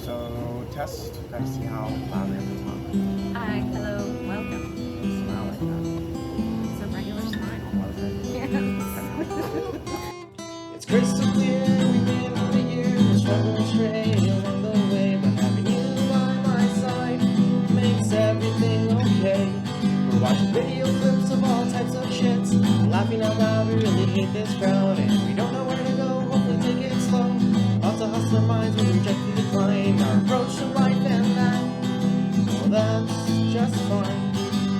So test, gotta see how loud we have to talk. Hi, hello, welcome. Smile like It's a regular smile. It's crystal clear, we've been on a year, we're struggling straight along the way, but having you by my side makes everything okay. We're watching video clips of all types of shits, laughing out loud, we really hate this crowd, and we don't know where to go, hopefully take it slow. Lots of hustler minds will reject and decline our approach to life, and well, that's just fine.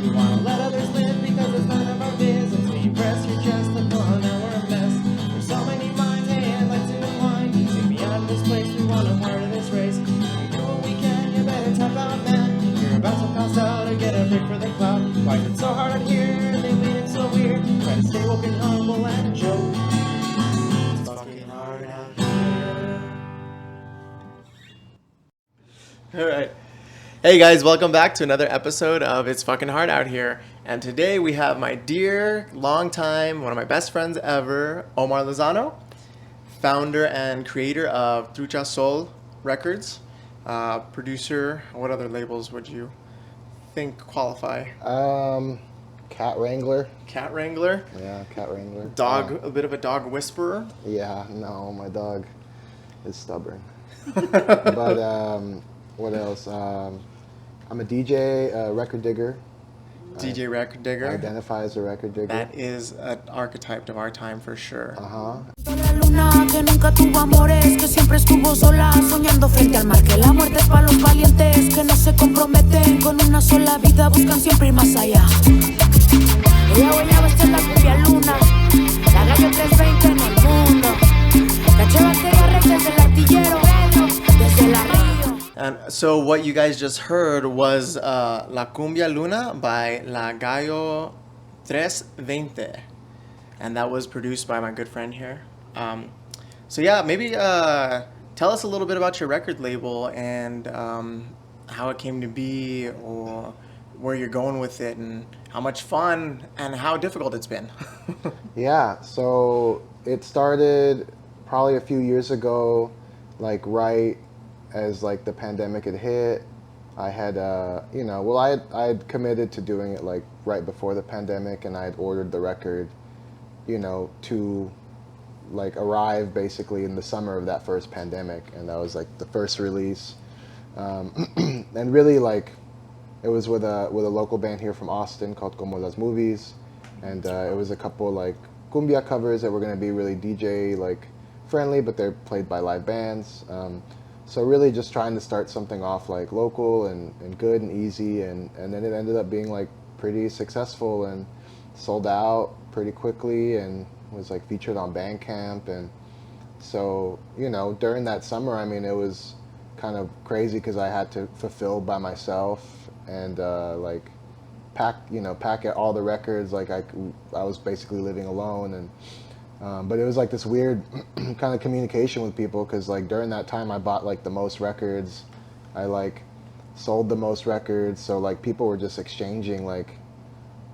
We wanna let others live because it's none of our business. We press your chest upon our mess. There's so many minds, hey, I'd like to unwind. Take me out of this place, we want a part of this race. We do what we can, you better tap out, man. You're about to pass out or get a break for the cloud. Why is it so hard out here and they made it so weird? Try to stay woke and humble and joke. It's fucking hard out here. All right. Hey guys, welcome back to another episode of It's Fucking Hard Out Here. And today we have my dear, long time, one of my best friends ever, Omar Lozano, founder and creator of Trucha Soul Records, producer. What other labels would you think qualify? Cat Wrangler. Cat Wrangler, Yeah, Cat Wrangler. dog, a bit of a dog whisperer. Yeah, no, my dog is stubborn. But what else? I'm a DJ, record digger. DJ record digger. I identify as a record digger. That is an archetype of our time for sure. La luna que nunca tuvo amores, que siempre estuvo sola, soñando frente al mar. Que la muerte es para los valientes, que no se comprometen con una sola vida, buscan siempre ir más allá. Ella bailaba esta es la cumbia luna, la Gallo 320 en el mundo. Caché batería desde el artillero, desde la Río. And so what you guys just heard was La Cumbia Luna by La Gallo 320. And that was produced by my good friend here. So yeah, maybe tell us a little bit about your record label and how it came to be, or where you're going with it, and how much fun and how difficult it's been. Yeah, so it started probably a few years ago, like right as like the pandemic had hit. I had, I had committed to doing it like right before the pandemic, and I had ordered the record, to like arrive basically in the summer of that first pandemic, and that was like the first release. And really like it was with a local band here from Austin called Como Las Movies, and it was a couple like cumbia covers that were going to be really DJ like friendly, but they're played by live bands. So really just trying to start something off like local and good and easy, and then it ended up being like pretty successful and sold out pretty quickly and was like featured on Bandcamp. And so, during that summer, I mean, it was kind of crazy because I had to fulfill by myself and like pack all the records. Like I was basically living alone, and but it was like this weird kind of communication with people because like during that time I bought like the most records, I like sold the most records, so like people were just exchanging. Like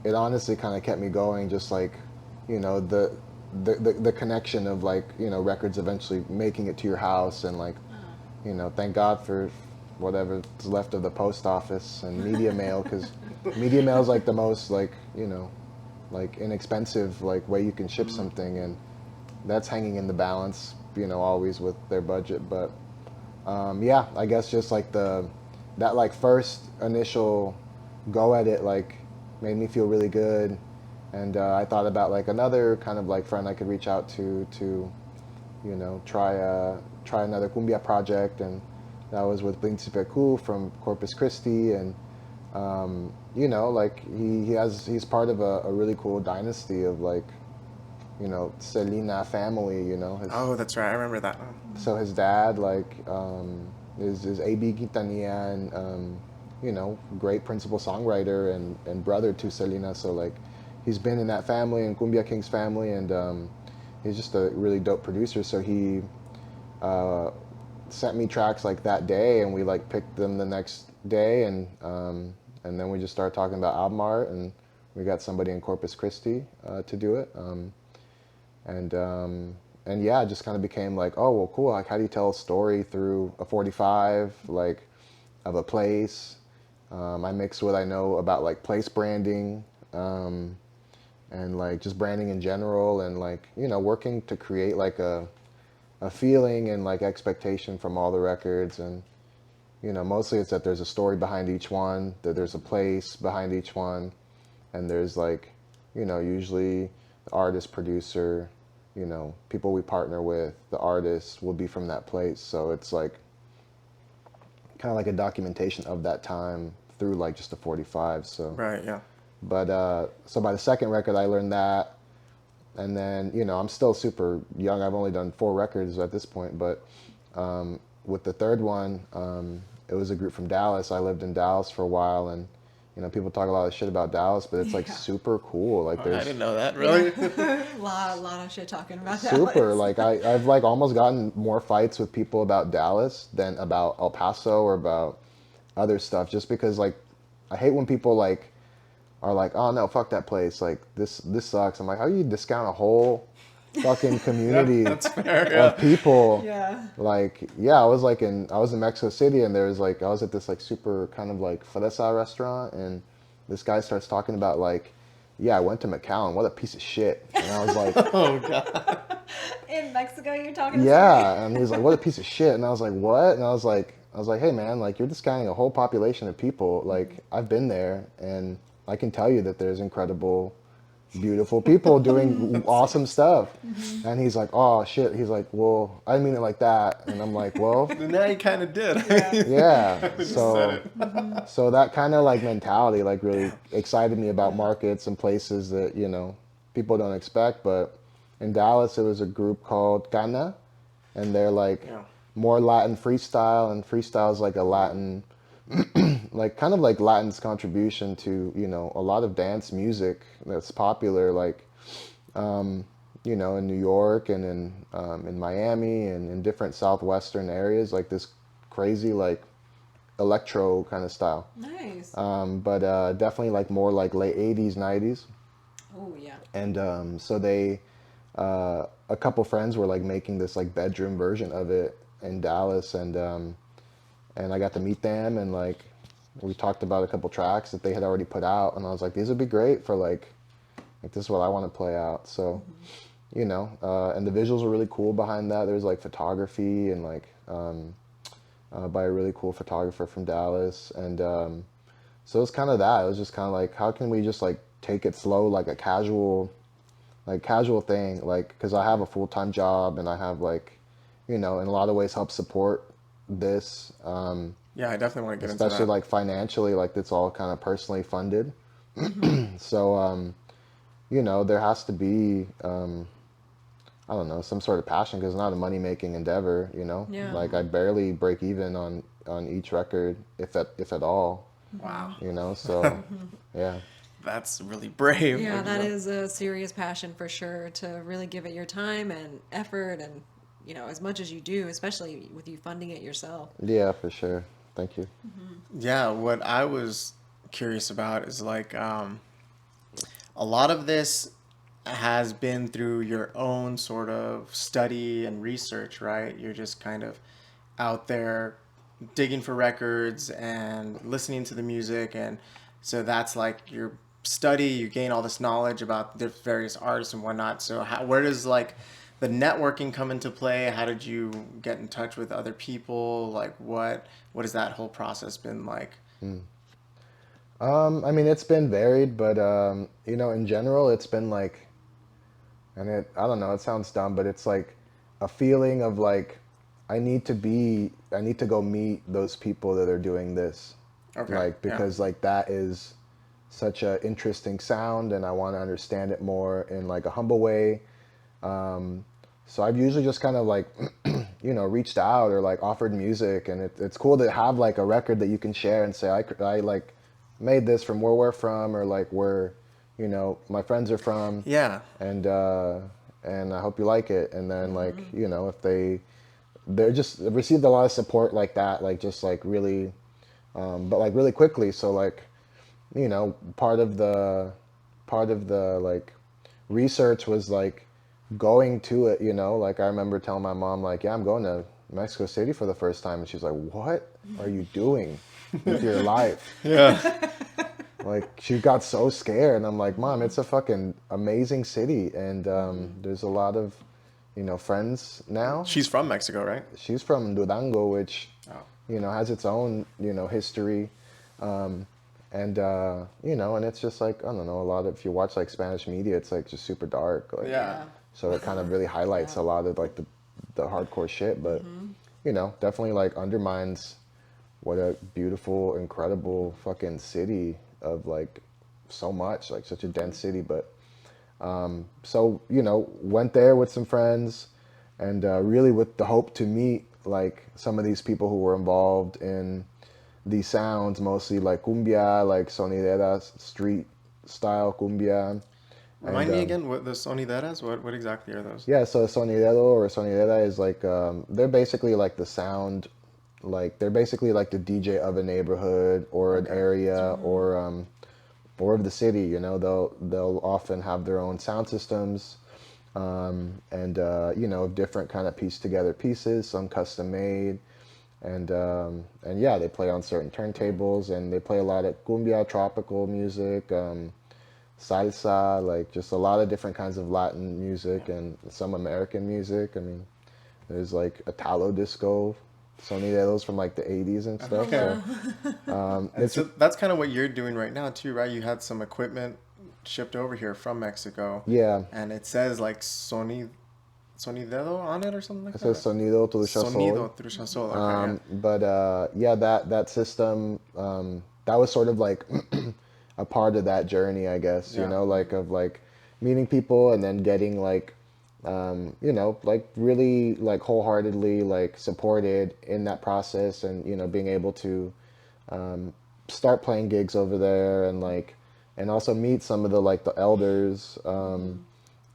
it honestly kind of kept me going, just like the connection of like records eventually making it to your house, and like thank God for whatever's left of the post office and media mail, because media mail is like the most like like inexpensive like way you can ship something, and that's hanging in the balance always with their budget. But yeah, I guess just like that like first initial go at it like made me feel really good, and I thought about like another kind of like friend I could reach out to try another cumbia project, and that was with Príncipe Cool from Corpus Christi. And like he's part of a really cool dynasty of like Selena family, Oh, that's right, I remember that. so his dad like is A.B. Quintanilla, and great principal songwriter and brother to Selena, so like he's been in that family and Cumbia King's family, and he's just a really dope producer. So he sent me tracks like that day, and we like picked them the next day, and then we just started talking about album art, and we got somebody in Corpus Christi to do it, and and yeah, it just kind of became like, oh, well, cool. Like, how do you tell a story through a 45, like, of a place? I mix what I know about like place branding, and like just branding in general, and like, working to create like a feeling and like expectation from all the records. And mostly it's that there's a story behind each one, that there's a place behind each one, and there's like, usually the artist, producer, people we partner with, the artists will be from that place. So it's like kind of like a documentation of that time through like just a 45. So Right. Yeah. but so by the second record I learned that, and then I'm still super young. I've only done 4 records at this point, but with the third one, it was a group from Dallas. I lived in Dallas for a while, and people talk a lot of shit about Dallas, but it's like super cool. Like I there's didn't know that. Really? a lot of shit talking about super Dallas. like I've like almost gotten more fights with people about Dallas than about El Paso or about other stuff, just because like I hate when people like are like, oh no, fuck that place, like this sucks. I'm like, how do you discount a whole fucking community That's fair. of Yeah. people? Yeah. Like, yeah, I was in Mexico City, and there was like, I was at this like super kind of like fresa restaurant, and this guy starts talking about like, yeah, I went to McAllen, what a piece of shit. And I was like, Oh God. In Mexico, you're talking to yeah, and he's like, what a piece of shit. And I was like, what? And I was like, hey man, like you're discounting a whole population of people. Like I've been there, and I can tell you that there's incredible, beautiful people doing awesome stuff. And he's like, oh shit. He's like, well, I didn't mean it like that. And I'm like, well, Now you kind of did. yeah. You said So, it. so that kind of like mentality like really excited me about markets and places that, people don't expect. But in Dallas, it was a group called Cana, and they're like Yeah. more Latin freestyle, and freestyle is like a Latin, like kind of like Latin's contribution to, a lot of dance music that's popular, like, in New York and in Miami and in different southwestern areas, like this crazy like electro kind of style. Nice. But definitely like more like late 80s, 90s. Oh yeah. And so they, a couple friends were like making this like bedroom version of it in Dallas, and I got to meet them, and like we talked about a couple tracks that they had already put out, and I was like, these would be great for like this is what I want to play out. So, and the visuals were really cool behind that. There's like photography and like by a really cool photographer from Dallas, and so it's kind of that. It was just kind of like, how can we just like take it slow, like a casual thing, like because I have a full-time job, and I have like, in a lot of ways help support this. Yeah, I definitely want to get into Especially that. like financially, like it's all kind of personally funded. So, there has to be, I don't know, some sort of passion, because it's not a money-making endeavor, Yeah. Like I barely break even on each record, if at all, Wow. so yeah. That's really brave. Yeah, Like, that is a serious passion for sure, to really give it your time and effort, and as much as you do, especially with you funding it yourself. Yeah, for sure. Thank you. Yeah, what I was curious about is like a lot of this has been through your own sort of study and research, right? You're just kind of out there digging for records and listening to the music, and so that's like your study. You gain all this knowledge about the various artists and whatnot. So where does like the networking come into play? How did you get in touch with other people? Like what has that whole process been like? I mean, it's been varied, but in general, it's been like, and I don't know, it sounds dumb, but it's like a feeling of like, I need to go meet those people that are doing this. Okay. Like, because like that is such a interesting sound, and I want to understand it more in like a humble way. So I've usually just kind of like, reached out or like offered music, and it's cool to have like a record that you can share and say, I like made this from where we're from, or like where, my friends are from. Yeah. And I hope you like it. And then like, if they're just received a lot of support like that, like just like really, but like really quickly. So like, part of the like research was like going to it, you know, like I remember telling my mom, like, yeah, I'm going to Mexico City for the first time. And she's like, what are you doing with your life? Yeah. Like, she got so scared. And I'm like, Mom, it's a fucking amazing city. And there's a lot of, you know, friends now. She's from Mexico, right? She's from Durango, which, Oh. you know, has its own, you know, history. You know, and it's just like, I don't know, a lot of, if you watch like Spanish media, it's like just super dark. Like, Yeah. so it kind of really highlights a lot of like the hardcore shit, but you know, definitely like undermines what a beautiful, incredible fucking city of like so much, like such a dense city. But so, you know, went there with some friends and really with the hope to meet like some of these people who were involved in these sounds, mostly like cumbia, like sonidera, street style cumbia. Remind me again, what the sonideras? What exactly are those? Yeah, so sonidero or sonidera is like they're basically like the sound, like they're basically like the DJ of a neighborhood or an area or of the city. You know, they'll often have their own sound systems, you know, different kind of pieced together pieces, some custom made, and yeah, they play on certain turntables and they play a lot of cumbia, tropical music. Salsa, like just a lot of different kinds of Latin music and some American music. I mean, there's like Italo disco, sonideros from like the 80s and stuff. Okay. So And so that's kind of what you're doing right now too, right? You had some equipment shipped over here from Mexico. yeah, And it says like sonidedo on it or something like it that. says sonido trucha sol. Sonido Trucha Sol. Okay. But yeah, that system, that was sort of like a part of that journey, I guess. You Yeah. know, like of like meeting people and then getting like, you know, like really like wholeheartedly like supported in that process, and you know, being able to start playing gigs over there and like, and also meet some of the like the elders. And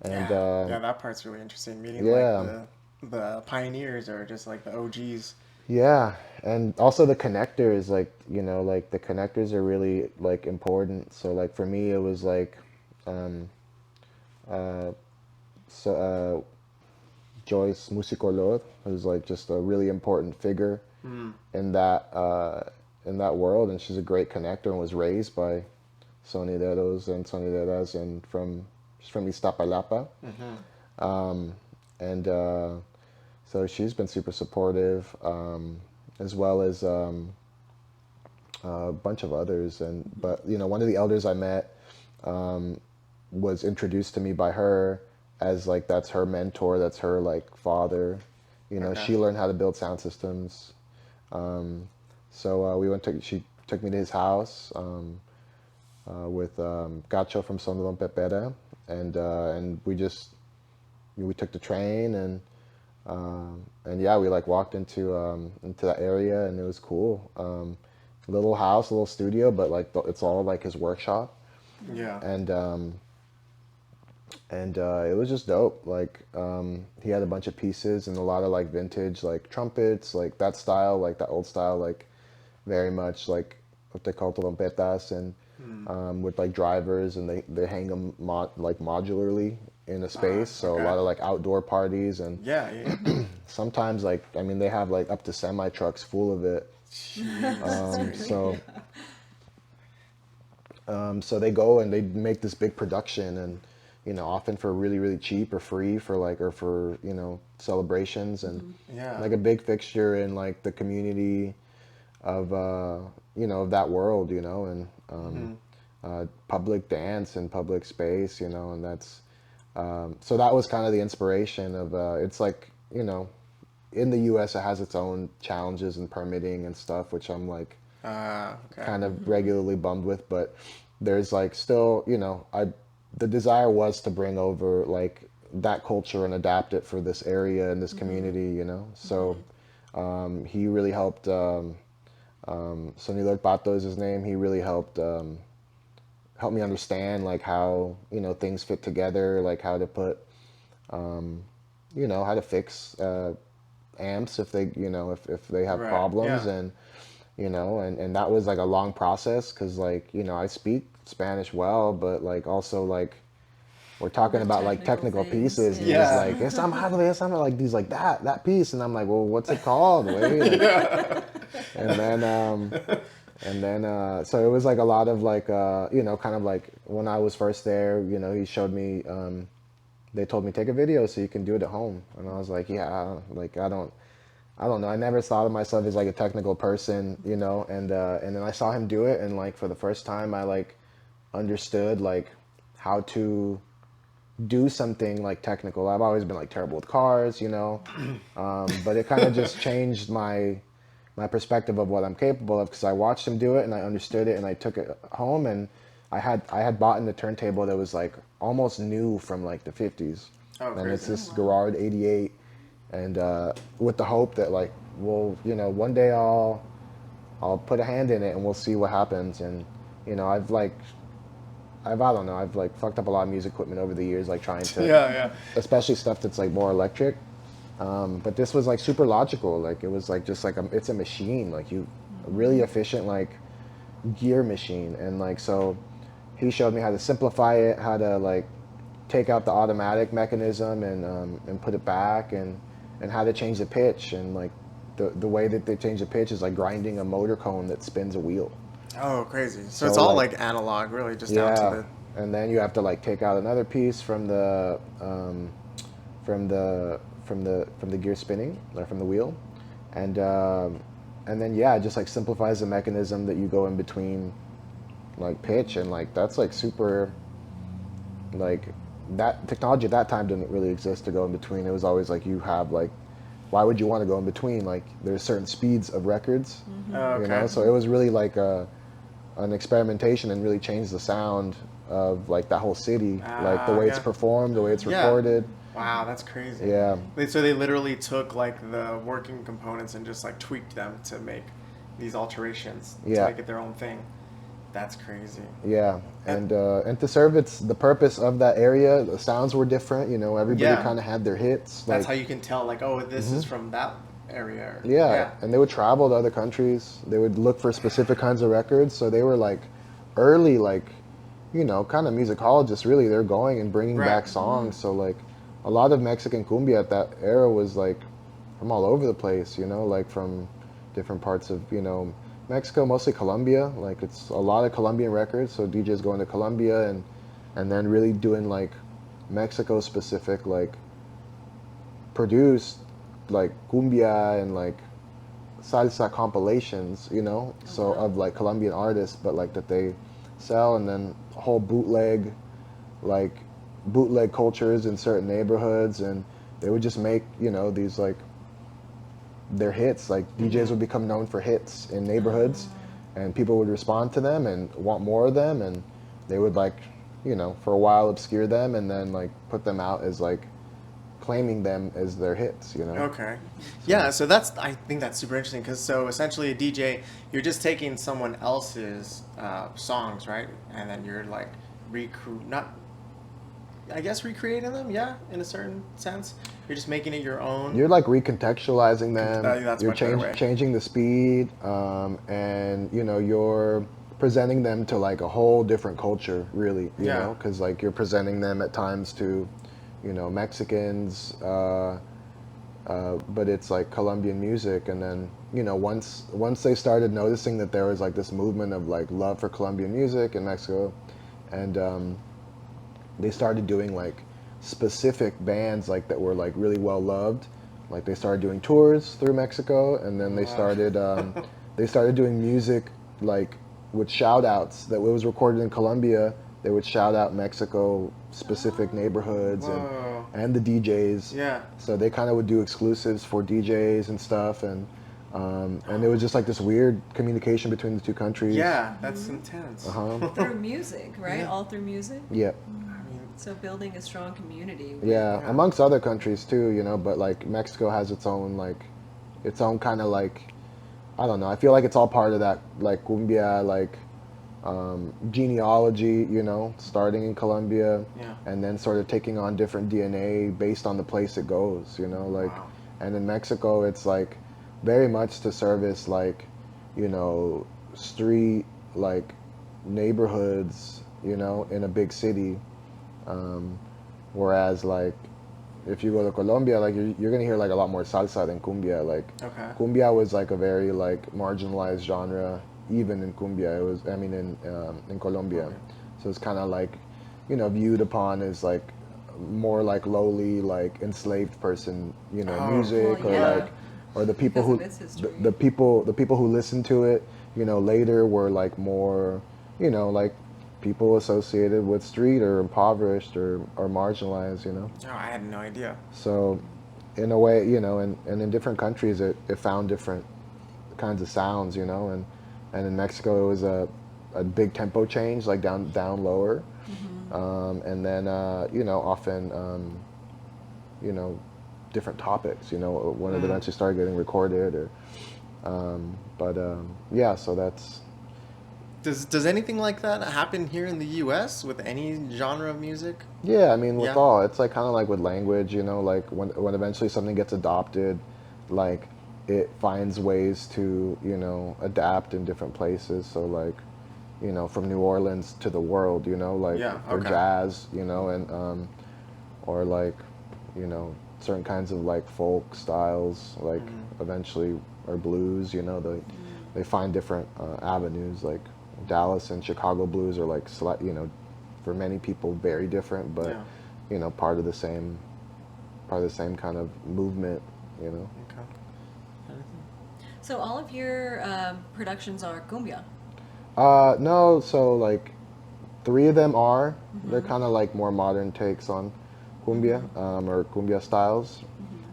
Yeah, that part's really interesting. Meeting yeah. like the pioneers or just like the OGs. Yeah, and also the connectors, like, you know, like the connectors are really like important. So like for me, it was like, um, uh, so Joyce Musicolor, who's like just a really important figure in that world, and she's a great connector and was raised by sonideros and sonideras and she's from Iztapalapa, and so she's been super supportive, as well as a bunch of others. But you know, one of the elders I met was introduced to me by her as like that's her mentor, that's her like father. You know, Okay. she learned how to build sound systems. So she took me to his house with Gacho from Son de Don Pepera, and we took the train and yeah, we like walked into that area and it was cool. Little house, little studio, but like it's all like his workshop, Yeah. and it was just dope. Like he had a bunch of pieces and a lot of like vintage like trumpets, like that style, like that old style, like very much like what they call trompetas, and with like drivers, and they hang them like modularly in a space. So a okay. lot of like outdoor parties, and Yeah. Yeah. sometimes like I mean they have like up to semi trucks full of it. So they go and they make this big production, and you know, often for really really cheap or free for like, or for, you know, celebrations, and Yeah. like a big fixture in like the community of you know, of that world, you know, and public dance and public space, you know, and that's so that was kind of the inspiration of it's like, you know, in the US it has its own challenges and permitting and stuff, which I'm like Okay. kind of regularly bummed with, but there's like still, you know, the desire was to bring over like that culture and adapt it for this area and this community, you know. So he really helped. Sonilo Pato is his name. He really helped help me understand like how, you know, things fit together, like how to put, you know, how to fix amps if they, you know, if they have Right, problems, yeah. and you know, and that was like a long process because like, you know, I speak Spanish well, but like also like we're talking The about like technical things, pieces, and Yeah. he's like, it's I'm like, he's like that piece, and I'm like, well, what's it called? Wait. And then so it was like a lot of like kind of like when I was first there, he showed me. They told me take a video so you can do it at home, and I was like, yeah, like I don't know. I never thought of myself as like a technical person, and then I saw him do it, and like for the first time, I like understood like how to do something like technical. I've always been like terrible with cars, but it kind of just changed my perspective of what I'm capable of because I watched him do it and I understood it and I took it home and I had bought in the turntable that was like almost new from like the 50s. Oh, And it's crazy. this Garrard 88 and with the hope that like one day I'll put a hand in it and we'll see what happens. And I don't know, I've like fucked up a lot of music equipment over the years, like trying to, Yeah. especially stuff that's like more electric. But this was like super logical. Like it was like just like it's a machine, like a really efficient like gear machine. And like so, he showed me how to simplify it, how to like take out the automatic mechanism and put it back, and how to change the pitch. And like the way that they change the pitch is like grinding a motor cone that spins a wheel. Oh, crazy. So So, it's all like- like analog, really, just down Yeah, to and then you have to like take out another piece from the gear spinning or from the wheel, and then yeah, it just like simplifies the mechanism that you go in between like pitch, and like that's like super like that technology at that time didn't really exist to go in between. It was always like you have like why would you want to go in between? Like there's certain speeds of records, the. Oh, okay. so it was really like an experimentation and really changed the sound of like that whole city, like the way it's yeah. performed, the way it's Yeah. recorded. Wow, that's crazy. Yeah. So they literally took like the working components and just like tweaked them to make these alterations to Yeah. make it their own thing. That's crazy. Yeah, and to serve the purpose of that area, the sounds were different. Everybody Yeah. kind of had their hits. That's Like, how you can tell, like, oh, this is from that area. yeah, and they would travel to other countries. They would look for specific kinds of records. So they were like early, like, kind of musicologists. Really, they're going and bringing Right. back songs. So like, a lot of Mexican cumbia at that era was like from all over the place. Like from different parts of Mexico, mostly Colombia. Like it's a lot of Colombian records. So DJs going to Colombia and then really doing like Mexico specific like produced like cumbia and like salsa compilations, so of like Colombian artists, but like that they sell, and then whole bootleg cultures in certain neighborhoods, and they would just make these like their hits. Like DJs would become known for hits in neighborhoods, and people would respond to them and want more of them, and they would like for a while obscure them and then like put them out as like claiming them as their hits. Okay. Yeah, so I think that's super interesting because so essentially a DJ, you're just taking someone else's songs, right? And then you're like recreating them, yeah, in a certain sense. You're just making it your own. You're like recontextualizing them. I think that's You're much better way. changing the speed, and you're presenting them to like a whole different culture, really. You Yeah. know, because like you're presenting them at times to, Mexicans, but it's like Colombian music, and then once they started noticing that there was like this movement of like love for Colombian music in Mexico, and they started doing like specific bands like that were like really well loved. Like they started doing tours through Mexico, and then they started doing music like with shout outs that was recorded in Colombia. They would shout out Mexico specific neighborhoods Whoa. and the DJs. Yeah. So they kind of would do exclusives for DJs and stuff, and it was just like this weird communication between the two countries. Yeah, that's intense. Through music, right? Yeah. All through music. Yeah. So building a strong community. Yeah, Yeah. amongst other countries too, but like Mexico has its own kind of like, I don't know. I feel like it's all part of that like cumbia like genealogy, starting in Colombia, Yeah. and then sort of taking on different DNA based on the place it goes, like, Wow. and in Mexico it's like very much to service like, street like neighborhoods, in a big city. Whereas like if you go to Colombia, like you're gonna hear like a lot more salsa than cumbia. Like Okay. cumbia was like a very like marginalized genre, even in cumbia. It was, I mean, in Colombia, Okay. so it's kind of like, you know, viewed upon as like more like lowly, like enslaved person, you know, Oh, music, well, or yeah. like, or the people Because who of its history. the people who listened to it, you know, later were like more, you know, like people associated with street or impoverished or marginalized, you know. Oh, I had no idea. So, in a way, you know, and in different countries, it found different kinds of sounds, you know, and in Mexico, it was a big tempo change, like down lower, and then you know, often you know, different topics, you know, when it eventually started getting recorded, or but yeah, so that's Does anything like that happen here in the U.S. with any genre of music? yeah. I mean, with Yeah. all, it's like kind of like with language, you know, like when eventually something gets adopted, like it finds ways to, you know, adapt in different places. So like, you know, from New Orleans to the world, you know, like Yeah, for okay. jazz, you know, and or like, you know, certain kinds of like folk styles, like eventually, or blues, you know, they find different avenues. Like Dallas and Chicago blues are like, you know, for many people very different, but Yeah. you know, part of the same kind of movement, you know. Okay. So all of your productions are cumbia. No, so like three of them are. They're kind of like more modern takes on cumbia, or cumbia styles,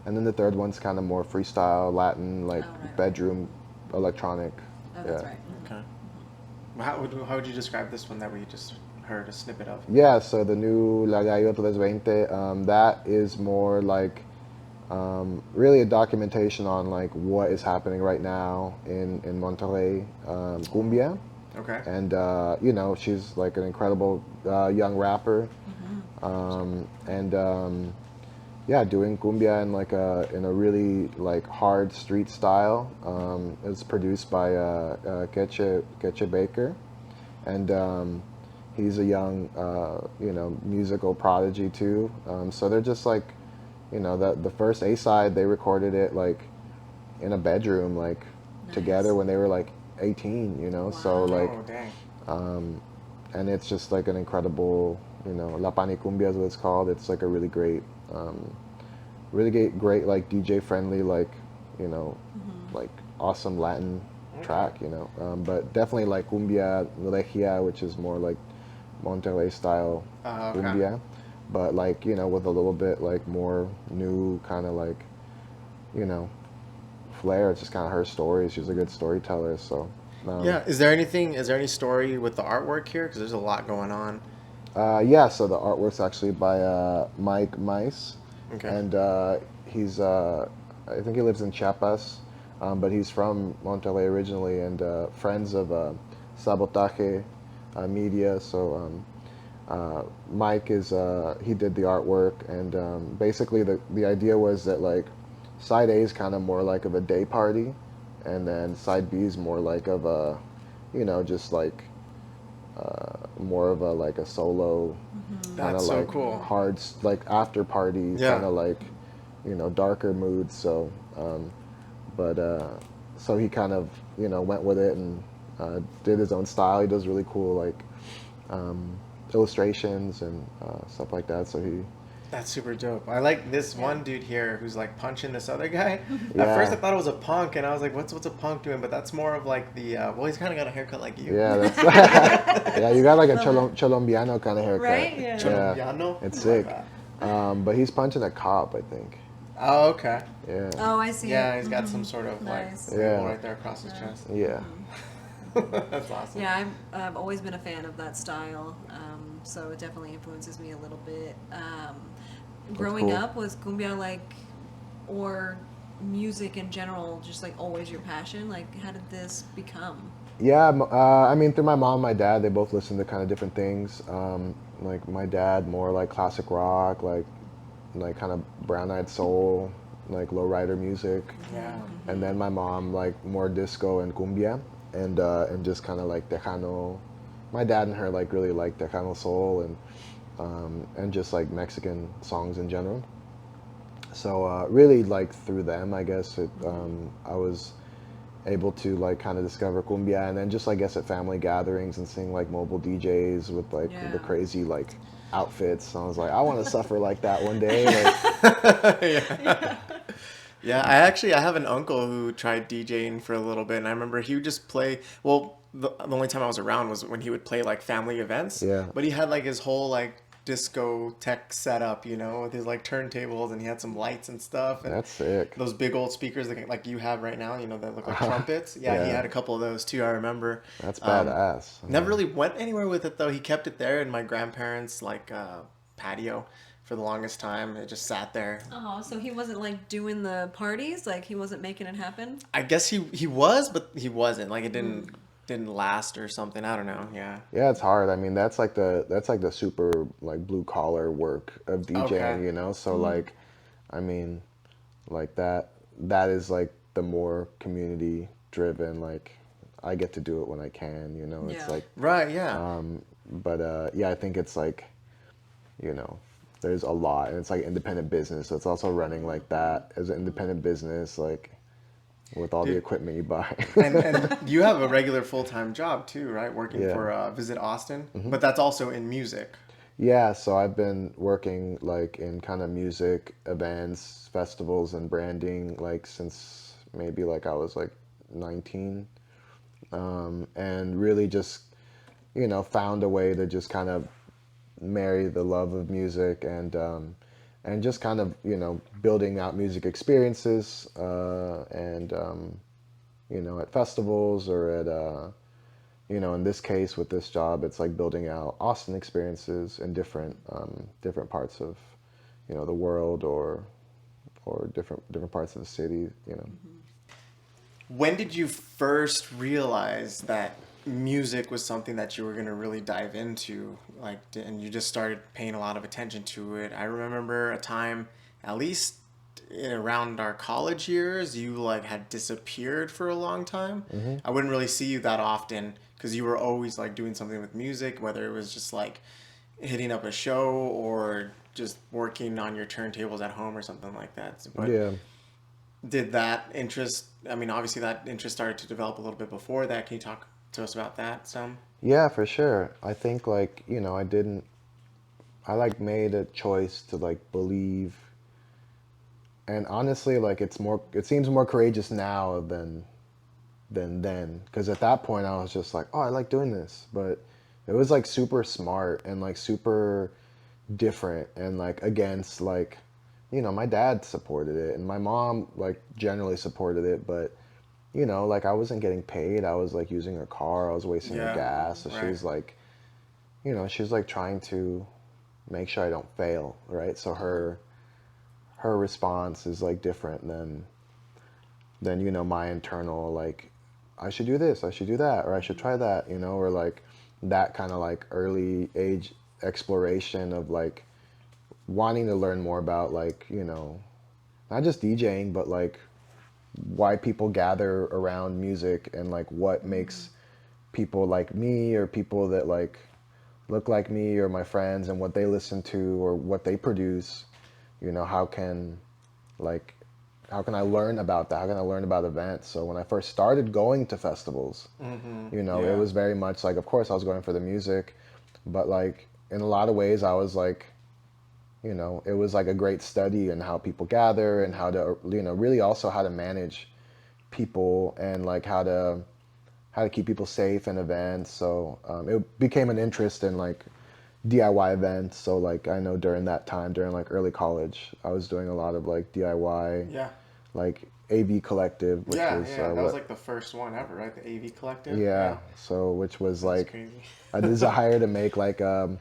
and then the third one's kind of more freestyle Latin, like Oh, right. bedroom electronic. Oh, that's Yeah. right. Okay. Well, how would you describe this one that we just heard a snippet of? Yeah, so the new La Gallo 320, that is more like really a documentation on like what is happening right now in Monterrey, cumbia. Okay. And you know, she's like an incredible young rapper, and yeah, doing cumbia in a really like hard street style. It's produced by Keche Baker, and he's a young you know, musical prodigy too. So they're just like, you know, the first A side, they recorded it like in a bedroom, like together Nice. when they were like 18, you know. So like, Oh, dang. and it's just like an incredible, you know, La Panicumbia is what it's called. It's like a really great like DJ friendly, like, you know, like awesome Latin track, you know. But definitely like cumbia regia, which is more like Monterrey style Okay. cumbia, but like, you know, with a little bit like more new kind of like, you know, flair. It's just kind of her story. She's a good storyteller, so. Yeah. Is there any story with the artwork here? Because there's a lot going on. Yeah, so the artwork's actually by Mike Mice, Okay. and he's I think he lives in Chiapas, but he's from Monterrey originally, and friends of Sabotaje media. So Mike is he did the artwork, and basically the idea was that like side A is kind of more like of a day party, and then side B is more like of a, you know, just like more of a like a solo kind That's of so like cool. hard like after party Yeah. kind of like, you know, darker moods. So but so he kind of, you know, went with it and did his own style. He does really cool like illustrations and stuff like that. So he That's super dope. I like this one dude here who's like punching this other guy. Yeah. At first I thought it was a punk, and I was like, what's a punk doing? But that's more of like the well, he's kind of got a haircut like you. yeah, that's yeah, you got like a Colombiano kind of haircut. Right? Yeah. Colombiano? It's I sick. like But he's punching a cop, I think. Oh, okay. Yeah. Oh, I see. Yeah, it. he's got some sort of Nice. like Yeah. symbol right there across his chest. Yeah. That's awesome. Yeah, I've always been a fan of that style, so it definitely influences me a little bit. Growing cool. up, was cumbia like, or music in general, just like always your passion? Like, how did this become? Yeah, I mean, through my mom and my dad, they both listen to kind of different things. Like my dad, more like classic rock, like kind of brown-eyed soul, like lowrider music, Yeah. and then my mom like more disco and cumbia, and just kind of like Tejano. My dad and her like really like Tejano soul, and just like Mexican songs in general. So really like through them, I guess I was able to like kind of discover cumbia, and then just I guess at family gatherings and seeing like mobile DJs with like the Yeah. crazy like outfits. I was like, I want to suffer like that one day. Like, Yeah. Yeah, I have an uncle who tried DJing for a little bit, and I remember he would just play. Well, the only time I was around was when he would play like family events. Yeah. But he had like his whole like disco tech setup, with his like turntables, and he had some lights and stuff. And that's sick. those big old speakers like you have right now, that look like trumpets. Yeah, he Yeah. had a couple of those too. I remember. That's badass. Never really went anywhere with it though. He kept it there in my grandparents' like patio for the longest time. It just sat there. Oh, so he wasn't like doing the parties, like he wasn't making it happen. I guess he was, but he wasn't. Like it didn't last or something. I don't know. Yeah. Yeah, it's hard. I mean, that's like the super like blue collar work of DJing, Okay. So like, I mean, like that is like the more community driven. Like, I get to do it when I can, It's Yeah. like, Right. Yeah. but yeah, I think it's like, there's a lot, and it's like independent business. So it's also running like that as an independent business, like with all the Dude. equipment you buy. and you have a regular full-time job too, right? Working Yeah. for Visit Austin, but that's also in music. Yeah, so I've been working like in kind of music events, festivals, and branding like since maybe like I was like 19, and really just found a way to just kind of marry the love of music and just kind of building out music experiences and at festivals or at in this case with this job, it's like building out Austin experiences in different parts of, the world or different parts of the city. When did you first realize that music was something that you were going to really dive into, and you just started paying a lot of attention to it? I remember a time, at least around our college years, you like had disappeared for a long time. I wouldn't really see you that often because you were always like doing something with music, whether it was just like hitting up a show or just working on your turntables at home or something like that. But Yeah. did that interest, I mean, obviously that interest started to develop a little bit before that. Can you talk to us about that some? Yeah, for sure. I think like, I like made a choice to like believe, and honestly like it seems more courageous now than then, because at that point I was just like, oh, I like doing this, but it was like super smart and like super different and like against like, my dad supported it and my mom like generally supported it, but like I wasn't getting paid. I was like using her car. I was wasting her Yeah, gas. So right. she's like, she's like trying to make sure I don't fail, right? So her response is like different than my internal like, I should do this, I should do that, or I should try that, or like that kind of like early age exploration of like wanting to learn more about like, not just DJing, but like why people gather around music and like what makes people like me or people that like look like me or my friends and what they listen to or what they produce, how can I learn about that? How can I learn about events? So when I first started going to festivals, Yeah. it was very much like, of course I was going for the music, but like in a lot of ways I was like, it was like a great study in how people gather and how to, really also how to manage people and like how to keep people safe in events. So it became an interest in like DIY events. So like I know during that time, during like early college, I was doing a lot of like DIY, Yeah. like AV Collective, which Yeah, was that was like the first one ever, right? The AV Collective. yeah. So which was That's like crazy. a desire to make like an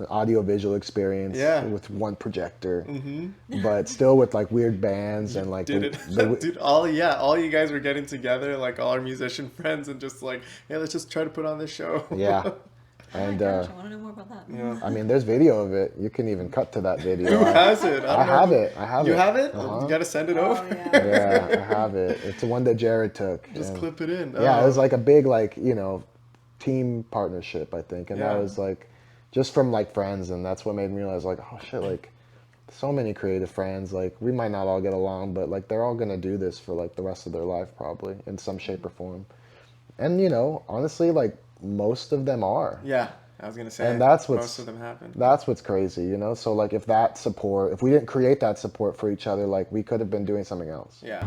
audio visual experience Yeah. with one projector, but still with like weird bands and like Did it, dude? All you guys were getting together, like all our musician friends, and just like, hey, let's just try to put on this show. yeah. Oh my And gosh, I want to know more about that. Yeah. I mean, there's video of it. You can even cut to that video. Who has it? I don't know. have it. I have You it. have it? Uh-huh. You gotta send it Oh over. yeah. Yeah, I have it. It's the one that Jared took. Just and- clip it in. Yeah, Oh. it was like a big like team partnership, I think, and that Yeah. was like, just from like friends, and that's what made me realize like, oh shit, like so many creative friends, like we might not all get along, but like they're all gonna do this for like the rest of their life probably in some shape or form. And you know, honestly, like most of them are. Yeah, I was gonna say. And that's what's most of them happen. That's what's crazy, you know. So like, if we didn't create that support for each other, like we could have been doing something else. Yeah.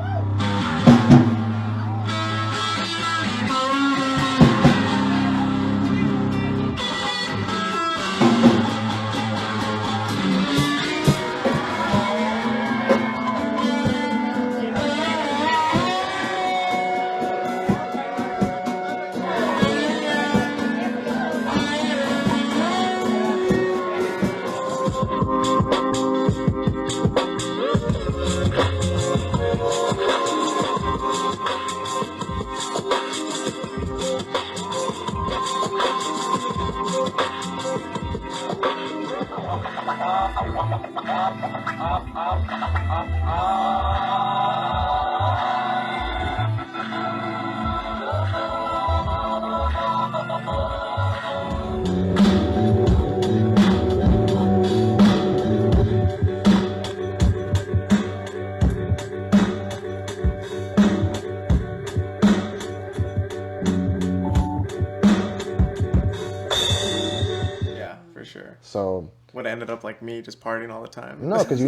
Sure. So what ended up like me just partying all the time. No, because you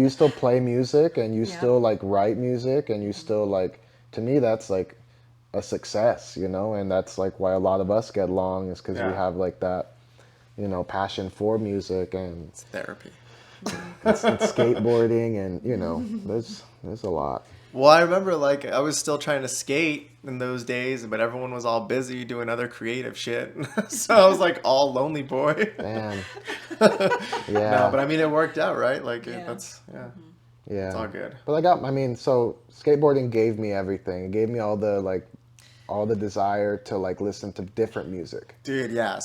still play music, and you still like write music, and you still like, to me that's like a success, you know. And that's like why a lot of us get along, is because we have like that, you know, passion for music, and it's therapy. It's skateboarding, and you know, there's a lot. Well, I remember like I was still trying to skate in those days, but everyone was all busy doing other creative shit. So I was like all lonely boy. Damn. Yeah. No, but I mean it worked out, right? Like that's Yeah. It's all good. But so skateboarding gave me everything. It gave me all the desire to like listen to different music. Dude, yeah,